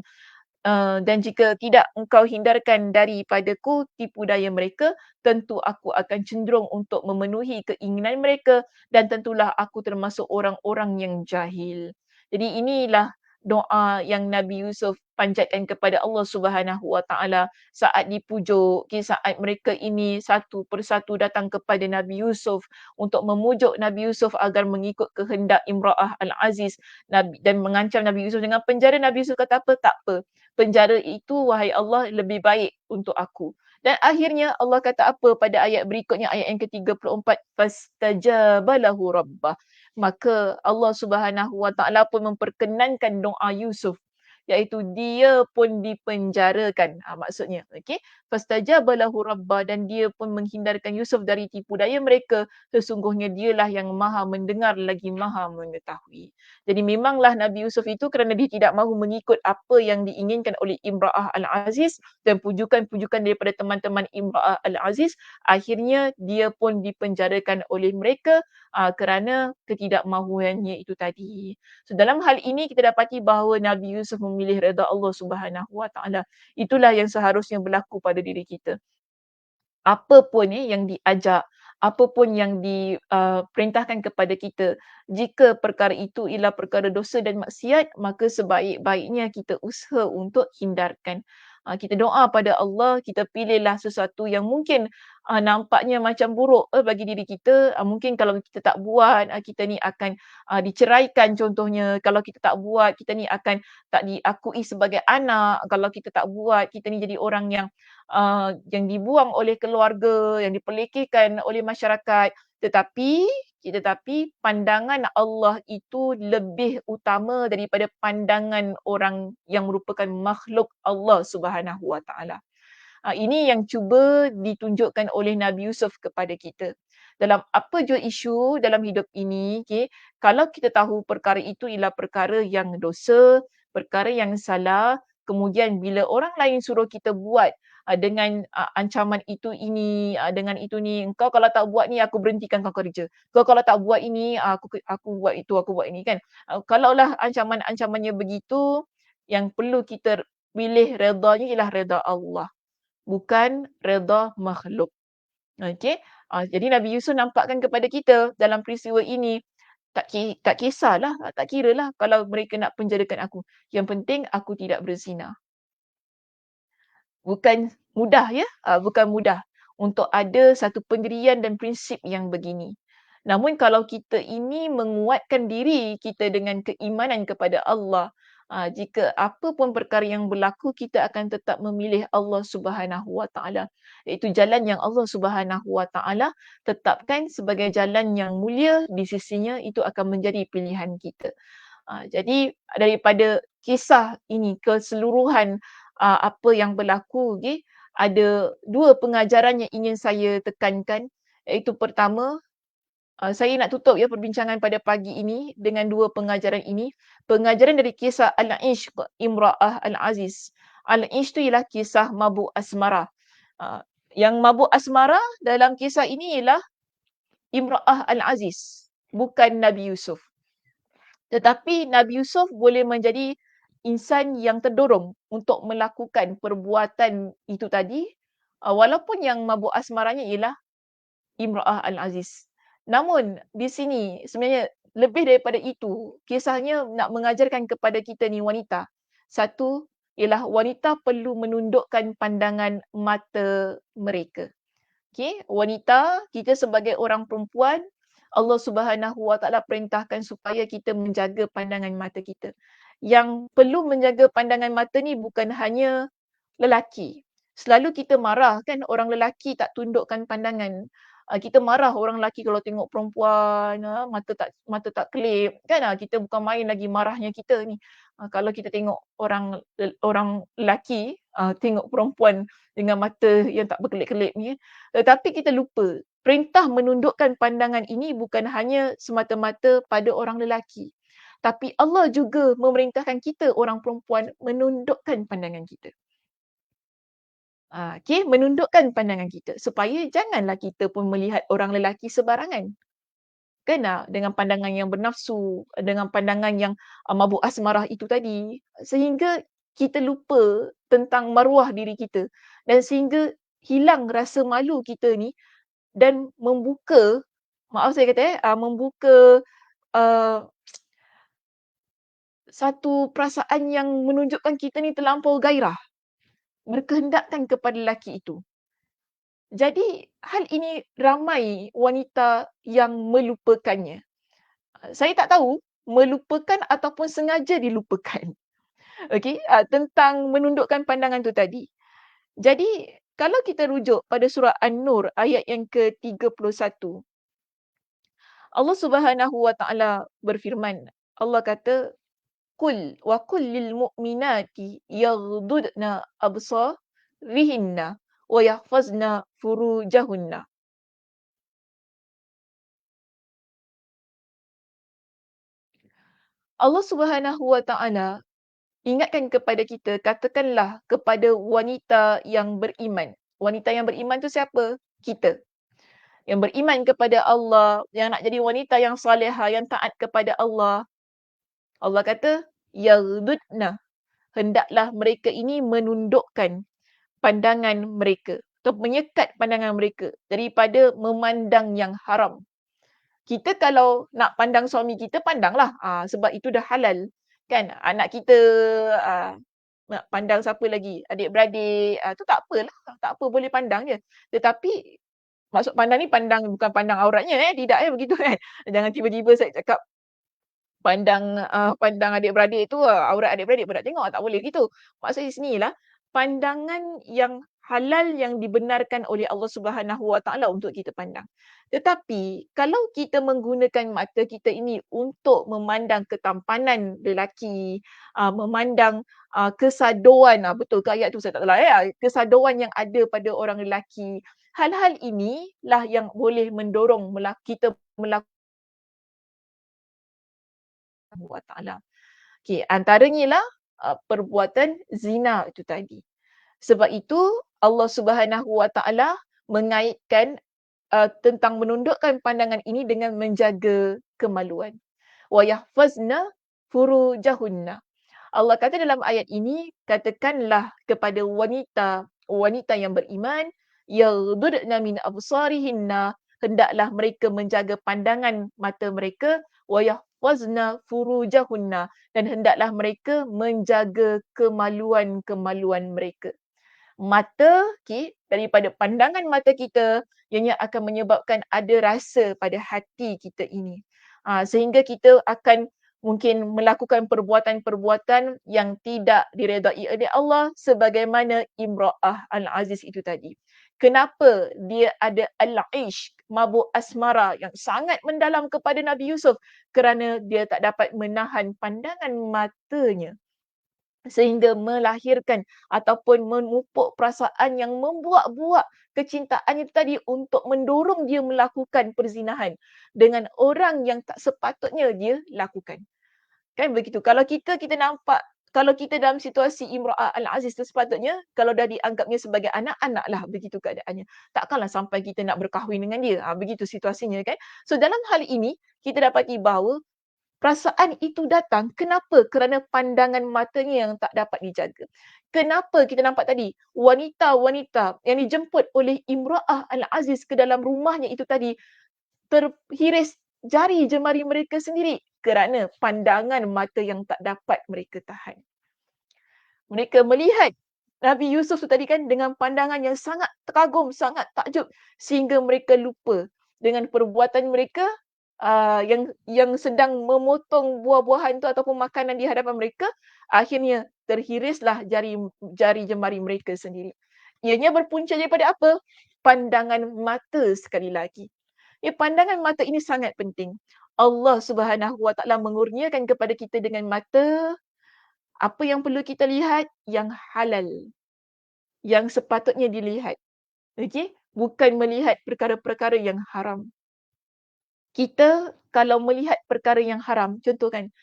Dan jika tidak engkau hindarkan daripadaku tipu daya mereka, tentu aku akan cenderung untuk memenuhi keinginan mereka dan tentulah aku termasuk orang-orang yang jahil. Jadi inilah doa yang Nabi Yusuf panjatkan kepada Allah Subhanahu Wa Taala saat dipujuk, saat mereka ini satu persatu datang kepada Nabi Yusuf untuk memujuk Nabi Yusuf agar mengikut kehendak Imra'ah Al-Aziz dan mengancam Nabi Yusuf dengan penjara. Nabi Yusuf kata apa? Tak apa. Penjara itu, wahai Allah, lebih baik untuk aku. Dan akhirnya Allah kata apa pada ayat berikutnya, ayat yang ke-34, fastajaba lahu rabbah. Maka Allah Subhanahu Wa Taala pun memperkenankan doa Yusuf, iaitu dia pun dipenjarakan. Maksudnya, okey. Fastajaba lahu rabbah, dan dia pun menghindarkan Yusuf dari tipu daya mereka. Sesungguhnya dialah yang Maha mendengar lagi Maha mengetahui. Jadi memanglah Nabi Yusuf itu kerana dia tidak mahu mengikut apa yang diinginkan oleh Imra'ah Al-Aziz dan pujukan-pujukan daripada teman-teman Imra'ah Al-Aziz, akhirnya dia pun dipenjarakan oleh mereka kerana ketidakmahuannya itu tadi. So dalam hal ini kita dapati bahawa Nabi Yusuf memilih redha Allah Subhanahu Wa Taala. Itulah yang seharusnya berlaku pada diri kita. Apa pun yang diajak, apa pun yang diperintahkan kepada kita, jika perkara itu ialah perkara dosa dan maksiat, maka sebaik-baiknya kita usaha untuk hindarkan. Kita doa pada Allah, kita pilihlah sesuatu yang mungkin nampaknya macam buruk bagi diri kita. Mungkin kalau kita tak buat, kita ni akan diceraikan contohnya. Kalau kita tak buat, kita ni akan tak diakui sebagai anak. Kalau kita tak buat, kita ni jadi orang yang dibuang oleh keluarga, yang diperlekehkan oleh masyarakat. Tetapi pandangan Allah itu lebih utama daripada pandangan orang yang merupakan makhluk Allah Subhanahu Wa Taala. Ini yang cuba ditunjukkan oleh Nabi Yusuf kepada kita. Dalam apa jua isu dalam hidup ini, kalau kita tahu perkara itu ialah perkara yang dosa, perkara yang salah, kemudian bila orang lain suruh kita buat dengan ancaman itu ini, dengan itu ni, engkau kalau tak buat ni aku berhentikan kau kerja. Kau kalau tak buat ini, aku buat itu, aku buat ini kan. Kalaulah ancaman-ancamannya begitu, yang perlu kita pilih redanya ialah reda Allah, bukan reda makhluk. Okey. Jadi Nabi Yusuf nampakkan kepada kita dalam peristiwa ini, tak kisahlah, tak kiralah kalau mereka nak penjarakan aku. Yang penting aku tidak berzina. Bukan mudah ya, bukan mudah untuk ada satu pendirian dan prinsip yang begini. Namun kalau kita ini menguatkan diri kita dengan keimanan kepada Allah, jika apa pun perkara yang berlaku, kita akan tetap memilih Allah Subhanahu Wa Taala. Iaitu jalan yang Allah Subhanahu Wa Taala tetapkan sebagai jalan yang mulia di sisinya, itu akan menjadi pilihan kita. Jadi daripada kisah ini keseluruhan apa yang berlaku, ada dua pengajaran yang ingin saya tekankan. Iaitu pertama, saya nak tutup perbincangan pada pagi ini dengan dua pengajaran ini. Pengajaran dari kisah Al-Ishq Imra'ah Al-Aziz. Al-Ishq itu ialah kisah mabuk asmara. Yang mabuk asmara dalam kisah ini ialah Imra'ah Al-Aziz, bukan Nabi Yusuf. Tetapi Nabi Yusuf boleh menjadi insan yang terdorong untuk melakukan perbuatan itu tadi, walaupun yang mabuk asmaranya ialah Imra'ah Al-Aziz. Namun di sini sebenarnya lebih daripada itu, kisahnya nak mengajarkan kepada kita ni wanita. Satu ialah wanita perlu menundukkan pandangan mata mereka. Wanita, kita sebagai orang perempuan, Allah Subhanahu Wa Taala perintahkan supaya kita menjaga pandangan mata kita. Yang perlu menjaga pandangan mata ni bukan hanya lelaki. Selalu kita marah kan orang lelaki tak tundukkan pandangan. Kita marah orang lelaki kalau tengok perempuan, mata tak kelip kan. Kita bukan main lagi marahnya kita ni. Kalau kita tengok orang lelaki tengok perempuan dengan mata yang tak berkelip-kelip ni. Tetapi kita lupa, perintah menundukkan pandangan ini bukan hanya semata-mata pada orang lelaki. Tapi Allah juga memerintahkan kita orang perempuan menundukkan pandangan kita. Menundukkan pandangan kita supaya janganlah kita pun melihat orang lelaki sebarangan. kan, dengan pandangan yang bernafsu, dengan pandangan yang, mabuk asmarah itu tadi. Sehingga kita lupa tentang maruah diri kita dan sehingga hilang rasa malu kita ni dan membuka, maaf saya kata membuka, eee, satu perasaan yang menunjukkan kita ni terlampau gairah, berkehendakkan kepada lelaki itu. Jadi hal ini ramai wanita yang melupakannya. Saya tak tahu melupakan ataupun sengaja dilupakan. Okey, tentang menundukkan pandangan tu tadi. Jadi kalau kita rujuk pada surah An-Nur ayat yang ke-31, Allah Subhanahu Wa Taala berfirman. Allah kata, "Qul wa qul lil mu'minati yaghdudna absarihinna wa yahfazna furujahunna." Allah Subhanahu Wa Taala ingatkan kepada kita, katakanlah kepada wanita yang beriman. Wanita yang beriman tu siapa? Kita. Yang beriman kepada Allah, yang nak jadi wanita yang salihah, yang taat kepada Allah. Allah kata, yaghdudna. Hendaklah mereka ini menundukkan pandangan mereka atau menyekat pandangan mereka daripada memandang yang haram. Kita kalau nak pandang suami kita, pandanglah. Sebab itu dah halal. Kan? Anak kita nak pandang siapa lagi? Adik-beradik. Tu tak apalah. Tak apa, boleh pandang je. Tetapi maksud pandang ni bukan pandang auratnya. Tidak begitu kan. Jangan tiba-tiba saya cakap pandang adik-beradik tu, aurat adik-beradik pun nak tengok. Tak boleh gitu. Maksud di sini ialah pandangan yang halal yang dibenarkan oleh Allah Subhanahu Wa Taala untuk kita pandang. Tetapi kalau kita menggunakan mata kita ini untuk memandang ketampanan lelaki, memandang kesaduan, betul ke ayat tu saya tak tahu kesaduan yang ada pada orang lelaki. Hal-hal inilah yang boleh mendorong kita melakukan Wa Taala. Okey, antaranya ialah perbuatan zina itu tadi. Sebab itu Allah Subhanahu Wa Taala mengaitkan tentang menundukkan pandangan ini dengan menjaga kemaluan. Wa yahfazna furujahunna. Allah kata dalam ayat ini, katakanlah kepada wanita yang beriman, yaghdudna min absarihinna, hendaklah mereka menjaga pandangan mata mereka, wa yahfazna furujahunna, dan hendaklah mereka menjaga kemaluan-kemaluan mereka. Mata, daripada pandangan mata kita, ianya akan menyebabkan ada rasa pada hati kita ini. Sehingga kita akan mungkin melakukan perbuatan-perbuatan yang tidak diredai oleh Allah sebagaimana Imra'ah Al-Aziz itu tadi. Kenapa dia ada al-ishq, mabuk asmara yang sangat mendalam kepada Nabi Yusuf? Kerana dia tak dapat menahan pandangan matanya sehingga melahirkan ataupun memupuk perasaan yang membuak-buak kecintaan itu tadi untuk mendorong dia melakukan perzinahan dengan orang yang tak sepatutnya dia lakukan. Kan begitu. Kalau kita nampak, kalau kita dalam situasi Imra'ah Al-Aziz tu sepatutnya, kalau dah dianggapnya sebagai anak, anaklah begitu keadaannya. Takkanlah sampai kita nak berkahwin dengan dia. Begitu situasinya kan. So dalam hal ini, kita dapati bahawa perasaan itu datang, kenapa? Kerana pandangan matanya yang tak dapat dijaga. Kenapa kita nampak tadi, wanita-wanita yang dijemput oleh Imra'ah Al-Aziz ke dalam rumahnya itu tadi, terhiris jari jemari mereka sendiri kerana pandangan mata yang tak dapat mereka tahan. Mereka melihat Nabi Yusuf tu tadi kan dengan pandangan yang sangat terkagum, sangat takjub sehingga mereka lupa dengan perbuatan mereka yang sedang memotong buah-buahan tu ataupun makanan di hadapan mereka, akhirnya terhirislah jari jemari mereka sendiri. Ianya berpunca daripada apa? Pandangan mata sekali lagi. Pandangan mata ini sangat penting. Allah Subhanahu Wa Taala mengurniakan kepada kita dengan mata, apa yang perlu kita lihat? Yang halal. Yang sepatutnya dilihat. Okey? Bukan melihat perkara-perkara yang haram. Kita kalau melihat perkara yang haram, contoh kan,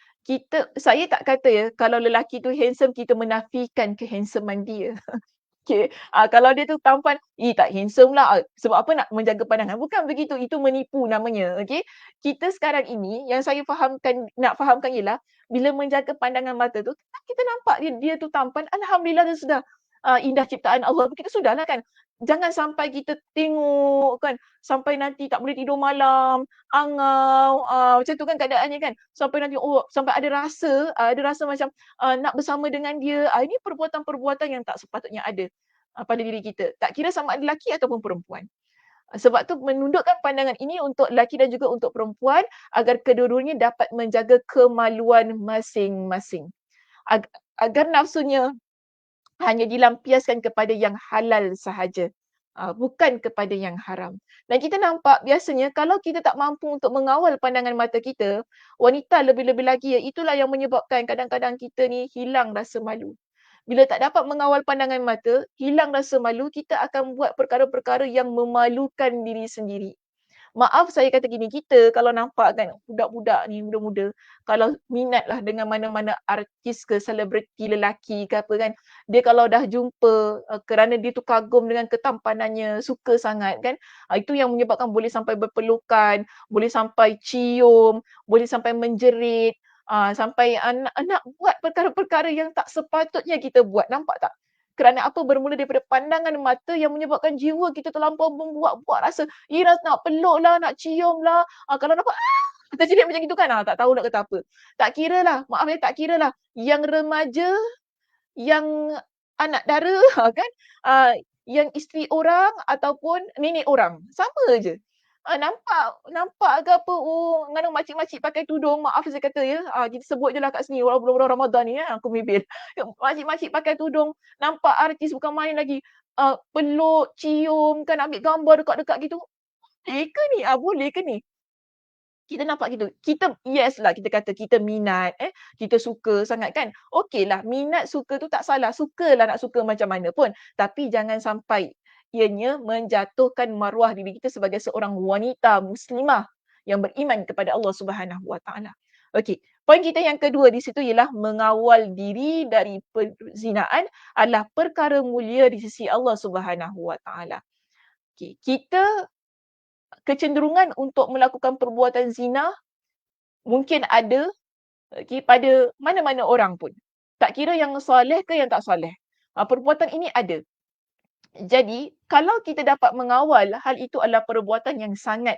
saya tak kata kalau lelaki tu handsome, kita menafikan kehandsomean dia. Okey, kalau dia tu tampan, tak handsome lah, sebab apa nak menjaga pandangan, bukan begitu, itu menipu namanya, okey. Kita sekarang ini yang saya nak fahamkan ialah, bila menjaga pandangan mata tu, kita nampak dia dia tu tampan, alhamdulillah dia sudah, indah ciptaan Allah, kita sudahlah kan. Jangan sampai kita tengok kan, sampai nanti tak boleh tidur malam, angau, macam tu kan keadaannya kan. Sampai nanti, sampai ada rasa macam, nak bersama dengan dia, ini perbuatan-perbuatan yang tak sepatutnya ada. Pada diri kita. Tak kira sama ada lelaki ataupun perempuan. Sebab tu menundukkan pandangan ini untuk lelaki dan juga untuk perempuan agar kedua-duanya dapat menjaga kemaluan masing-masing. Agar nafsunya hanya dilampiaskan kepada yang halal sahaja. Bukan kepada yang haram. Dan kita nampak biasanya kalau kita tak mampu untuk mengawal pandangan mata kita, wanita lebih-lebih lagi itulah yang menyebabkan kadang-kadang kita ni hilang rasa malu. Bila tak dapat mengawal pandangan mata, hilang rasa malu, kita akan buat perkara-perkara yang memalukan diri sendiri. Maaf saya kata gini, kita kalau nampak kan budak-budak ni, muda-muda, kalau minatlah dengan mana-mana artis ke selebriti lelaki ke apa kan, dia kalau dah jumpa kerana dia tu kagum dengan ketampanannya, suka sangat kan, itu yang menyebabkan boleh sampai berpelukan, boleh sampai cium, boleh sampai menjerit, sampai nak buat perkara-perkara yang tak sepatutnya kita buat, nampak tak? Kerana apa? Bermula daripada pandangan mata yang menyebabkan jiwa kita terlampau membuat-buat rasa, nak peluk lah, nak cium lah. Kalau nampak, terjerit macam itu kan, tak tahu nak kata apa. Tak kira lah, maaf tak kira lah. Yang remaja, yang anak dara, kan, yang isteri orang ataupun nenek orang, sama je. Nampak nampak ke apa, nganu makcik-makcik pakai tudung, maaf saya kata ya, kita sebut je lah kat sini, bulan-bulan Ramadan ni aku mebel. Makcik-makcik pakai tudung, nampak artis bukan main lagi, peluk, cium kan, ambil gambar dekat-dekat gitu. Boleh ke ni? Boleh ke ni? Kita nampak gitu. Yes lah kita kata kita minat, kita suka sangat kan. Okeylah, minat suka tu tak salah. Sukalah nak suka macam mana pun. Tapi jangan sampai ianya menjatuhkan maruah diri kita sebagai seorang wanita muslimah yang beriman kepada Allah Subhanahu Wa Taala. Okey, poin kita yang kedua di situ ialah mengawal diri dari perzinaan adalah perkara mulia di sisi Allah Subhanahu Wa Taala. Okey, kita kecenderungan untuk melakukan perbuatan zina mungkin ada, pada mana-mana orang pun. Tak kira yang soleh ke yang tak soleh. Perbuatan ini ada. Jadi, kalau kita dapat mengawal hal itu adalah perbuatan yang sangat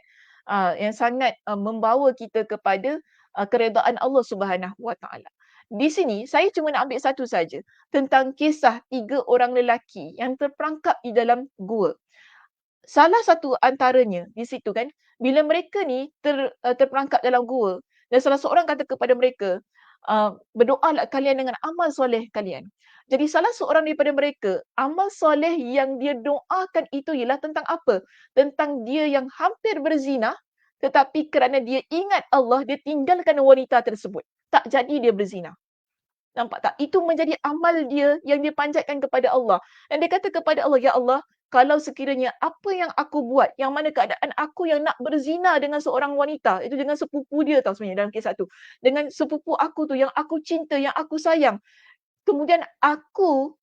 membawa kita kepada keredaan Allah Subhanahu Wa Taala. Di sini saya cuma nak ambil satu saja tentang kisah 3 orang lelaki yang terperangkap di dalam gua. Salah satu antaranya di situ kan, bila mereka ni terperangkap dalam gua dan salah seorang kata kepada mereka, "Berdoalah kalian dengan amal soleh kalian." Jadi salah seorang daripada mereka, amal soleh yang dia doakan itu ialah tentang apa? Tentang dia yang hampir berzina, tetapi kerana dia ingat Allah, dia tinggalkan wanita tersebut. Tak jadi dia berzina. Nampak tak? Itu menjadi amal dia yang dia panjatkan kepada Allah. Dan dia kata kepada Allah, "Ya Allah, kalau sekiranya apa yang aku buat, yang mana keadaan aku yang nak berzina dengan seorang wanita, itu dengan sepupu dia tau sebenarnya dalam kisah tu. Dengan sepupu aku tu yang aku cinta, yang aku sayang. Kemudian aku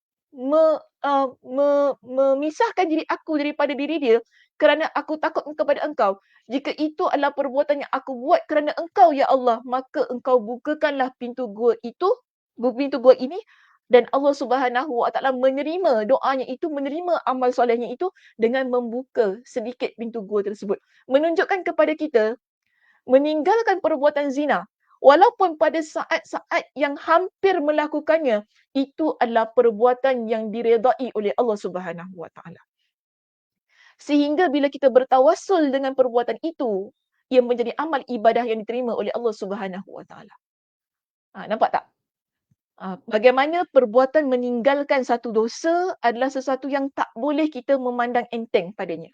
memisahkan diri aku daripada diri dia kerana aku takut kepada engkau. Jika itu adalah perbuatan yang aku buat kerana engkau, ya Allah, maka engkau bukakanlah pintu gua itu, pintu gua ini dan Allah Subhanahu Wa Taala menerima doanya itu, menerima amal solehnya itu dengan membuka sedikit pintu gua tersebut. Menunjukkan kepada kita meninggalkan perbuatan zina walaupun pada saat-saat yang hampir melakukannya itu adalah perbuatan yang diredai oleh Allah Subhanahu Wa Taala. Sehingga bila kita bertawassul dengan perbuatan itu, ia menjadi amal ibadah yang diterima oleh Allah Subhanahu Wa Taala. Nampak tak? Bagaimana perbuatan meninggalkan satu dosa adalah sesuatu yang tak boleh kita memandang enteng padanya.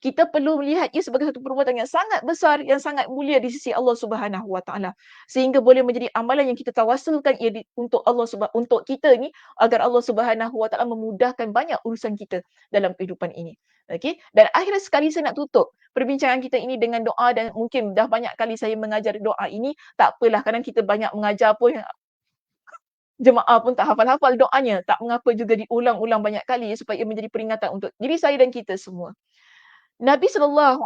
Kita perlu melihat ia sebagai satu perbuatan yang sangat besar, yang sangat mulia di sisi Allah Subhanahu Wa Taala. Sehingga boleh menjadi amalan yang kita tawassulkan ia untuk untuk kita ni agar Allah Subhanahu Wa Taala memudahkan banyak urusan kita dalam kehidupan ini. Okey. Dan akhir sekali saya nak tutup perbincangan kita ini dengan doa dan mungkin dah banyak kali saya mengajar doa ini, tak apalah kadang kita banyak mengajar pun jemaah pun tak hafal-hafal doanya. Tak mengapa juga diulang-ulang banyak kali supaya menjadi peringatan untuk diri saya dan kita semua. Nabi SAW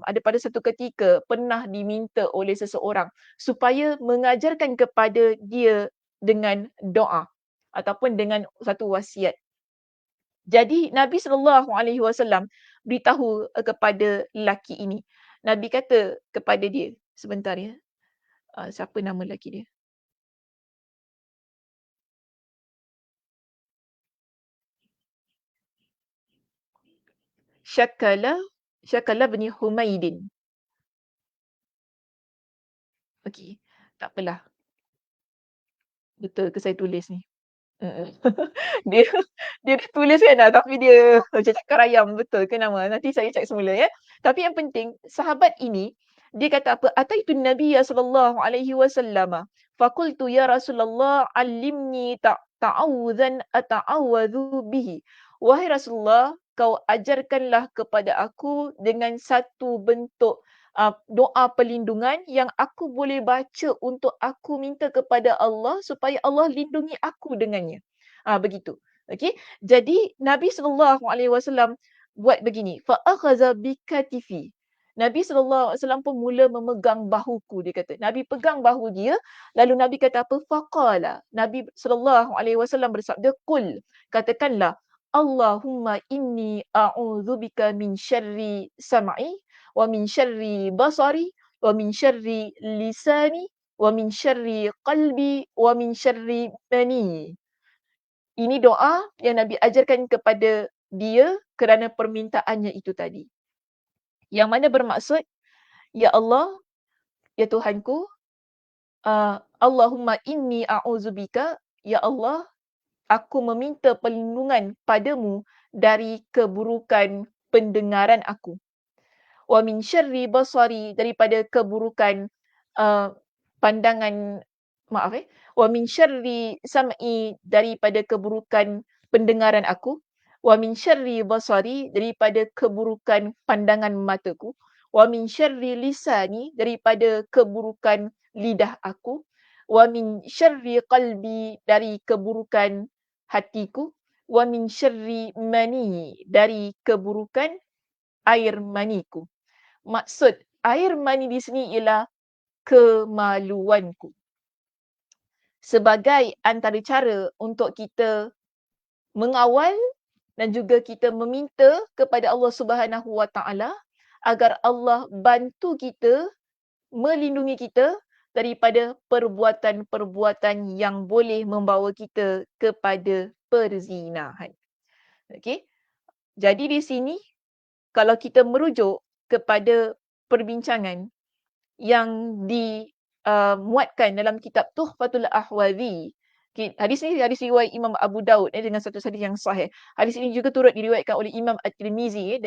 ada pada satu ketika pernah diminta oleh seseorang supaya mengajarkan kepada dia dengan doa ataupun dengan satu wasiat. Jadi Nabi SAW beritahu kepada lelaki ini. Nabi kata kepada dia, sebentar ya. Siapa nama lelaki dia? Syakala bin Humaidin. Okey, tak apalah. Betul ke saya tulis ni? Mm. Dia dia dah tulis kan dah, tapi dia macam cakap rayam, betul ke nama? Nanti saya check semula ya. Tapi yang penting, sahabat ini, dia kata apa? Ataitun Nabiyya sallallahu alaihi wasallam. Faqultu ya Rasulullah, allimni ta'awudzan ata'awwadhu bihi. Wahai Rasulullah, kau ajarkanlah kepada aku dengan satu bentuk doa perlindungan yang aku boleh baca untuk aku minta kepada Allah supaya Allah lindungi aku dengannya. Begitu. Okey. Jadi Nabi SAW buat begini. Fa akhadha bikatifi. Nabi SAW pun mula memegang bahuku, dia kata. Nabi pegang bahu dia, lalu Nabi kata apa? Faqala. Nabi SAW bersabda, Qul. Katakanlah, Allahumma inni a'udzubika min syarri sam'i wa min syarri basari wa min syarri lisani wa min syarri qalbi wa min syarri mani. Ini doa yang Nabi ajarkan kepada dia kerana permintaannya itu tadi. Yang mana bermaksud, Ya Allah, Ya Tuhanku, Allahumma inni a'udzubika, Ya Allah, aku meminta perlindungan padamu dari keburukan pendengaran aku. Wa min syarri basari, daripada keburukan pandangan, wa min syarri sam'i, daripada keburukan pendengaran aku. Wa min syarri basari, daripada keburukan pandangan mataku. Wa min syarri lisani, daripada keburukan lidah aku. Wa min syarri qalbi, dari keburukan hatiku. Wa min syarri mani, dari keburukan air maniku. Maksud air mani di sini ialah kemaluanku. Sebagai antara cara untuk kita mengawal dan juga kita meminta kepada Allah Subhanahu Wa Taala agar Allah bantu kita, melindungi kita daripada perbuatan-perbuatan yang boleh membawa kita kepada perzinahan. Okey. Jadi di sini kalau kita merujuk kepada perbincangan yang dimuatkan dalam kitab Tuhfatul Ahwazi. Hadis ini hadis riwayat Imam Abu Daud dengan satu hadis yang sahih. Hadis ini juga turut diriwayatkan oleh Imam At-Tirmizi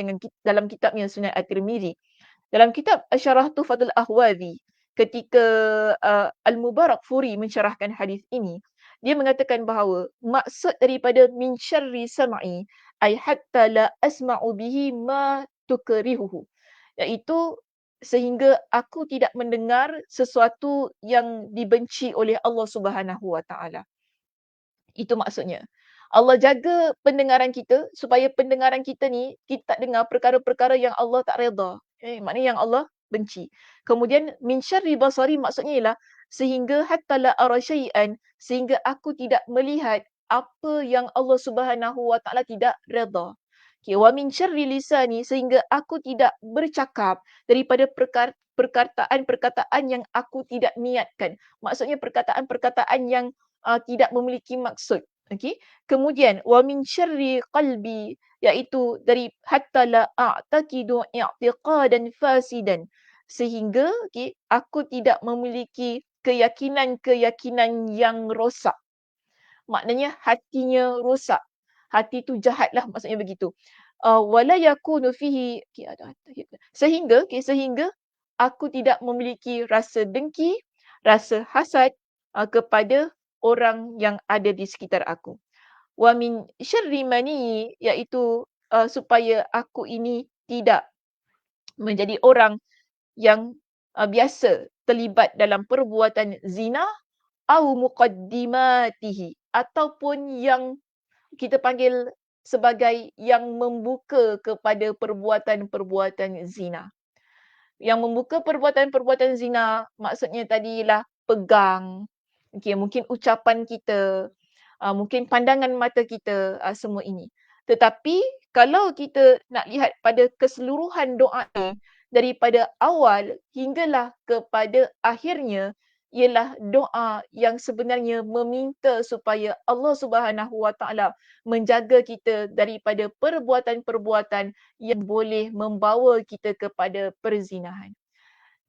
dalam kitabnya Sunan At-Tirmizi. Dalam kitab Syarah Tuhfatul Ahwazi, ketika Al-Mubarakfuri mensyarahkan hadis ini, dia mengatakan bahawa maksud daripada min syarri sam'i ay hatta la asma'u bihi ma tukrihuhu, iaitu sehingga aku tidak mendengar sesuatu yang dibenci oleh Allah Subhanahu Wa Taala. Itu maksudnya. Allah jaga pendengaran kita supaya pendengaran kita ni kita tak dengar perkara-perkara yang Allah tak redha. Maknanya yang Allah benci. Kemudian min syarri basari maksudnya ialah sehingga hatta la ara syai'an, sehingga aku tidak melihat apa yang Allah Subhanahu Wa Taala tidak redha. Okay, wa min syarri lisani, sehingga aku tidak bercakap daripada perkataan-perkataan yang aku tidak niatkan. Maksudnya perkataan-perkataan yang tidak memiliki maksud. Okey. Kemudian wa min syarri qalbi, iaitu dari hatta la a'taqidu i'tiqadan fasidan, sehingga aku tidak memiliki keyakinan-keyakinan yang rosak. Maknanya hatinya rosak. Hati tu jahatlah, maksudnya begitu. Wala yakunu fihi, sehingga aku tidak memiliki rasa dengki, rasa hasad kepada orang yang ada di sekitar aku. Wa min syarri mani, iaitu supaya aku ini tidak menjadi orang yang biasa terlibat dalam perbuatan zina au muqaddimatihi, ataupun yang kita panggil sebagai yang membuka kepada perbuatan-perbuatan zina. Yang membuka perbuatan-perbuatan zina maksudnya tadi ialah pegang, okey, mungkin ucapan kita, mungkin pandangan mata kita, semua ini. Tetapi kalau kita nak lihat pada keseluruhan doa ni, daripada awal hinggalah kepada akhirnya, ialah doa yang sebenarnya meminta supaya Allah Subhanahu Wa Taala menjaga kita daripada perbuatan-perbuatan yang boleh membawa kita kepada perzinahan.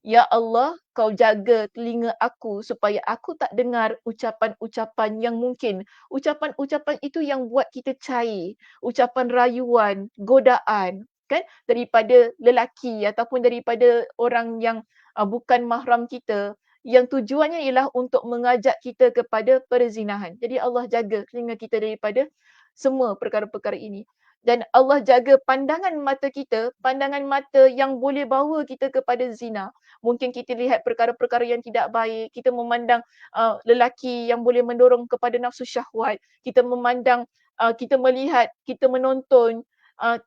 Ya Allah, kau jaga telinga aku supaya aku tak dengar ucapan-ucapan yang mungkin. Ucapan-ucapan itu yang buat kita cair. Ucapan rayuan, godaan, kan? Daripada lelaki ataupun daripada orang yang bukan mahram kita. Yang tujuannya ialah untuk mengajak kita kepada perzinahan. Jadi Allah jaga telinga kita daripada semua perkara-perkara ini. Dan Allah jaga pandangan mata kita, pandangan mata yang boleh bawa kita kepada zina. Mungkin kita lihat perkara-perkara yang tidak baik, kita memandang lelaki yang boleh mendorong kepada nafsu syahwat, kita memandang, kita melihat, kita menonton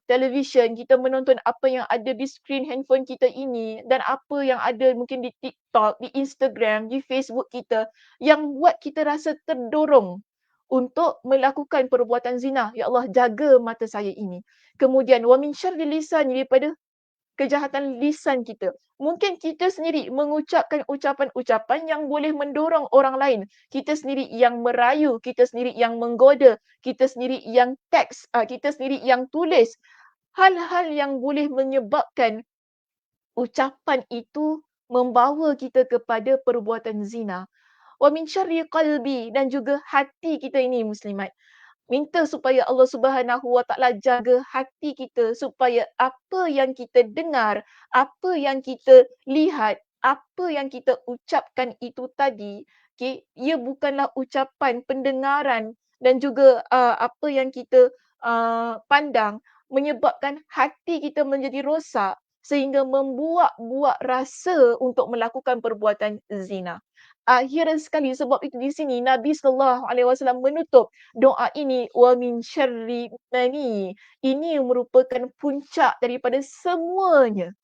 televisyen, kita menonton apa yang ada di skrin handphone kita ini dan apa yang ada mungkin di TikTok, di Instagram, di Facebook kita yang buat kita rasa terdorong untuk melakukan perbuatan zina. Ya Allah, jaga mata saya ini. Kemudian wa min syarri lisan, daripada kejahatan lisan kita. Mungkin kita sendiri mengucapkan ucapan-ucapan yang boleh mendorong orang lain. Kita sendiri yang merayu, kita sendiri yang menggoda, kita sendiri yang teks, kita sendiri yang tulis hal-hal yang boleh menyebabkan ucapan itu membawa kita kepada perbuatan zina. Wa min syarri qalbi, dan juga hati kita ini muslimat. Minta supaya Allah Subhanahu Wa Taala jaga hati kita supaya apa yang kita dengar, apa yang kita lihat, apa yang kita ucapkan itu tadi, okey, ia bukanlah ucapan pendengaran dan juga apa yang kita pandang menyebabkan hati kita menjadi rosak sehingga membuat-buat rasa untuk melakukan perbuatan zina. Akhir sekali, sebab itu di sini Nabi sallallahu alaihi wasallam menutup doa ini wa min syarri mani. Ini merupakan puncak daripada semuanya.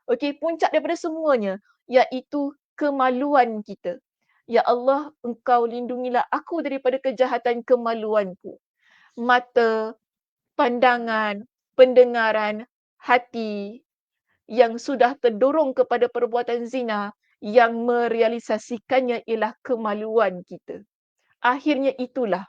Okey, puncak daripada semuanya iaitu kemaluan kita. Ya Allah, Engkau lindungilah aku daripada kejahatan kemaluanku. Mata, pandangan, pendengaran, hati yang sudah terdorong kepada perbuatan zina, yang merealisasikannya ialah kemaluan kita. Akhirnya itulah.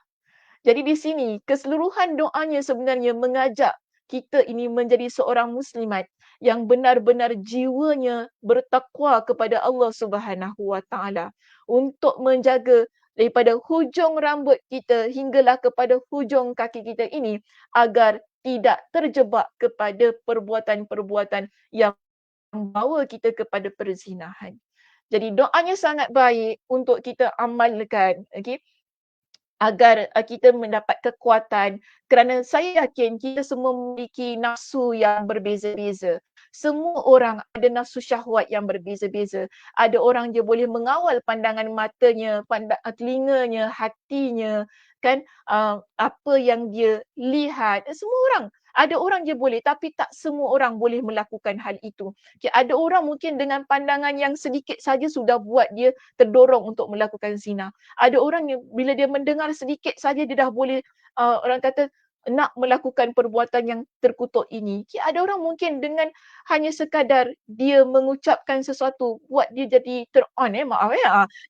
Jadi di sini keseluruhan doanya sebenarnya mengajak kita ini menjadi seorang muslimat yang benar-benar jiwanya bertakwa kepada Allah Subhanahu Wa Taala untuk menjaga daripada hujung rambut kita hinggalah kepada hujung kaki kita ini agar tidak terjebak kepada perbuatan-perbuatan yang membawa kita kepada perzinahan. Jadi doanya sangat baik untuk kita amalkan, okey, agar kita mendapat kekuatan, kerana saya yakin kita semua memiliki nafsu yang berbeza-beza. Semua orang ada nafsu syahwat yang berbeza-beza. Ada orang dia boleh mengawal pandangan matanya, telinganya, hatinya, kan, apa yang dia lihat. Semua orang. Ada orang dia boleh, tapi tak semua orang boleh melakukan hal itu. Okay, ada orang mungkin dengan pandangan yang sedikit saja sudah buat dia terdorong untuk melakukan zina. Ada orang yang bila dia mendengar sedikit saja dia dah boleh, orang kata, nak melakukan perbuatan yang terkutuk ini. Ada orang mungkin dengan hanya sekadar dia mengucapkan sesuatu buat dia jadi turn-on, maaf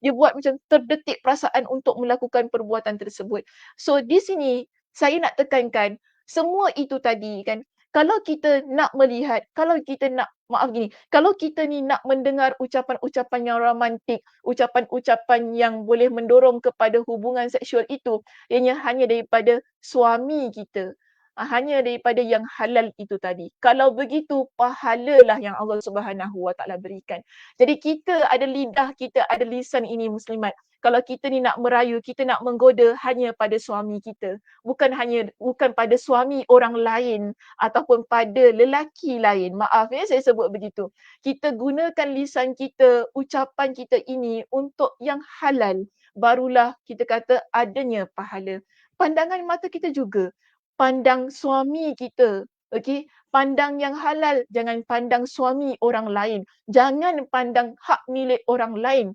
dia buat macam terdetik perasaan untuk melakukan perbuatan tersebut. So di sini saya nak tekankan semua itu tadi kan, kalau kita nak melihat, kalau kita nak, kalau kita ni nak mendengar ucapan-ucapan yang romantik, ucapan-ucapan yang boleh mendorong kepada hubungan seksual itu, ianya hanya daripada suami kita. Hanya daripada yang halal itu tadi. Kalau begitu, pahalalah yang Allah Subhanahu Wa Taala berikan. Jadi kita ada lidah, kita ada lisan ini muslimat. Kalau kita ni nak merayu, kita nak menggoda hanya pada suami kita. Bukan pada suami orang lain ataupun pada lelaki lain. Maaf saya sebut begitu. Kita gunakan lisan kita, ucapan kita ini untuk yang halal, barulah kita kata adanya pahala. Pandangan mata kita juga. Pandang suami kita, okey? Pandang yang halal, jangan pandang suami orang lain. Jangan pandang hak milik orang lain.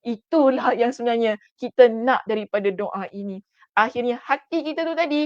Itulah yang sebenarnya kita nak daripada doa ini. Akhirnya hati kita tu tadi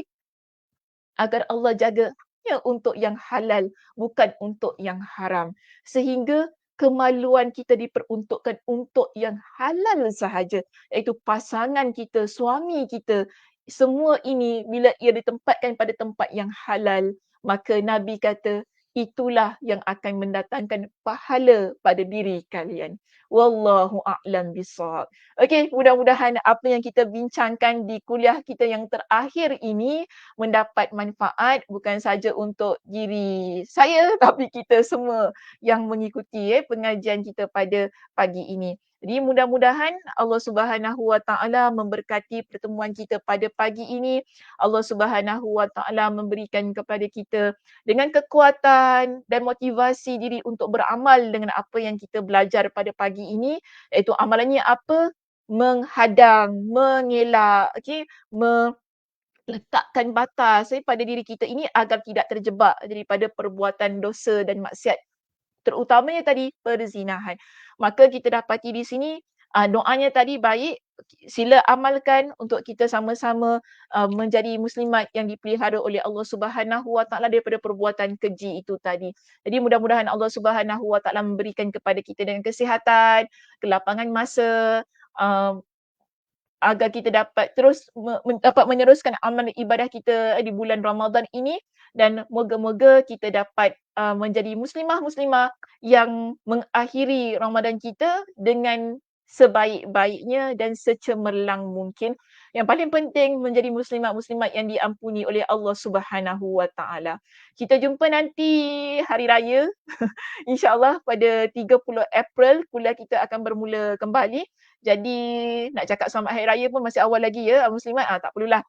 agar Allah jaga hanya untuk yang halal, bukan untuk yang haram. Sehingga kemaluan kita diperuntukkan untuk yang halal sahaja, iaitu pasangan kita, suami kita. Semua ini bila ia ditempatkan pada tempat yang halal, maka Nabi kata, itulah yang akan mendatangkan pahala pada diri kalian. Wallahu a'lam bishawab. Okey, mudah-mudahan apa yang kita bincangkan di kuliah kita yang terakhir ini mendapat manfaat bukan saja untuk diri saya tapi kita semua yang mengikuti pengajian kita pada pagi ini. Jadi mudah-mudahan Allah Subhanahu Wa Taala memberkati pertemuan kita pada pagi ini. Allah Subhanahu Wa Taala memberikan kepada kita dengan kekuatan dan motivasi diri untuk beramal dengan apa yang kita belajar pada pagi ini, iaitu amalannya apa? Menghadang, mengelak, okey, letakkan batas pada diri kita ini agar tidak terjebak daripada perbuatan dosa dan maksiat, terutamanya tadi perzinahan. Maka kita dapati di sini doanya tadi baik, sila amalkan untuk kita sama-sama menjadi muslimat yang dipelihara oleh Allah Subhanahu Wa Taala daripada perbuatan keji itu tadi. Jadi mudah-mudahan Allah Subhanahu Wa Taala memberikan kepada kita dengan kesihatan, kelapangan masa, uh, agar kita dapat terus dapat meneruskan amal ibadah kita di bulan Ramadan ini, dan moga-moga kita dapat menjadi muslimah-muslimah yang mengakhiri Ramadan kita dengan sebaik-baiknya dan secemerlang mungkin. Yang paling penting menjadi muslimat-muslimat yang diampuni oleh Allah Subhanahu Wa Taala. Kita jumpa nanti hari raya. InsyaAllah pada 30 April kuliah kita akan bermula kembali. Jadi nak cakap selamat hari raya pun masih awal lagi ya muslimat. Tak perlulah.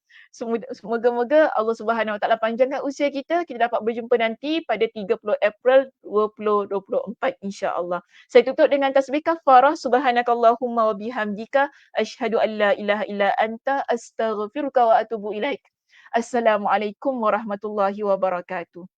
Semoga-moga Allah Subhanahu Wa Taala panjangkan usia kita. Kita dapat berjumpa nanti pada 30 April 2024 insya-Allah. Saya tutup dengan tasbih kafarah. Subhanakallahumma wa bihamdika asyhadu an la ilaha illa anta astaghfiruka wa atubu ilaik. Assalamualaikum warahmatullahi wabarakatuh.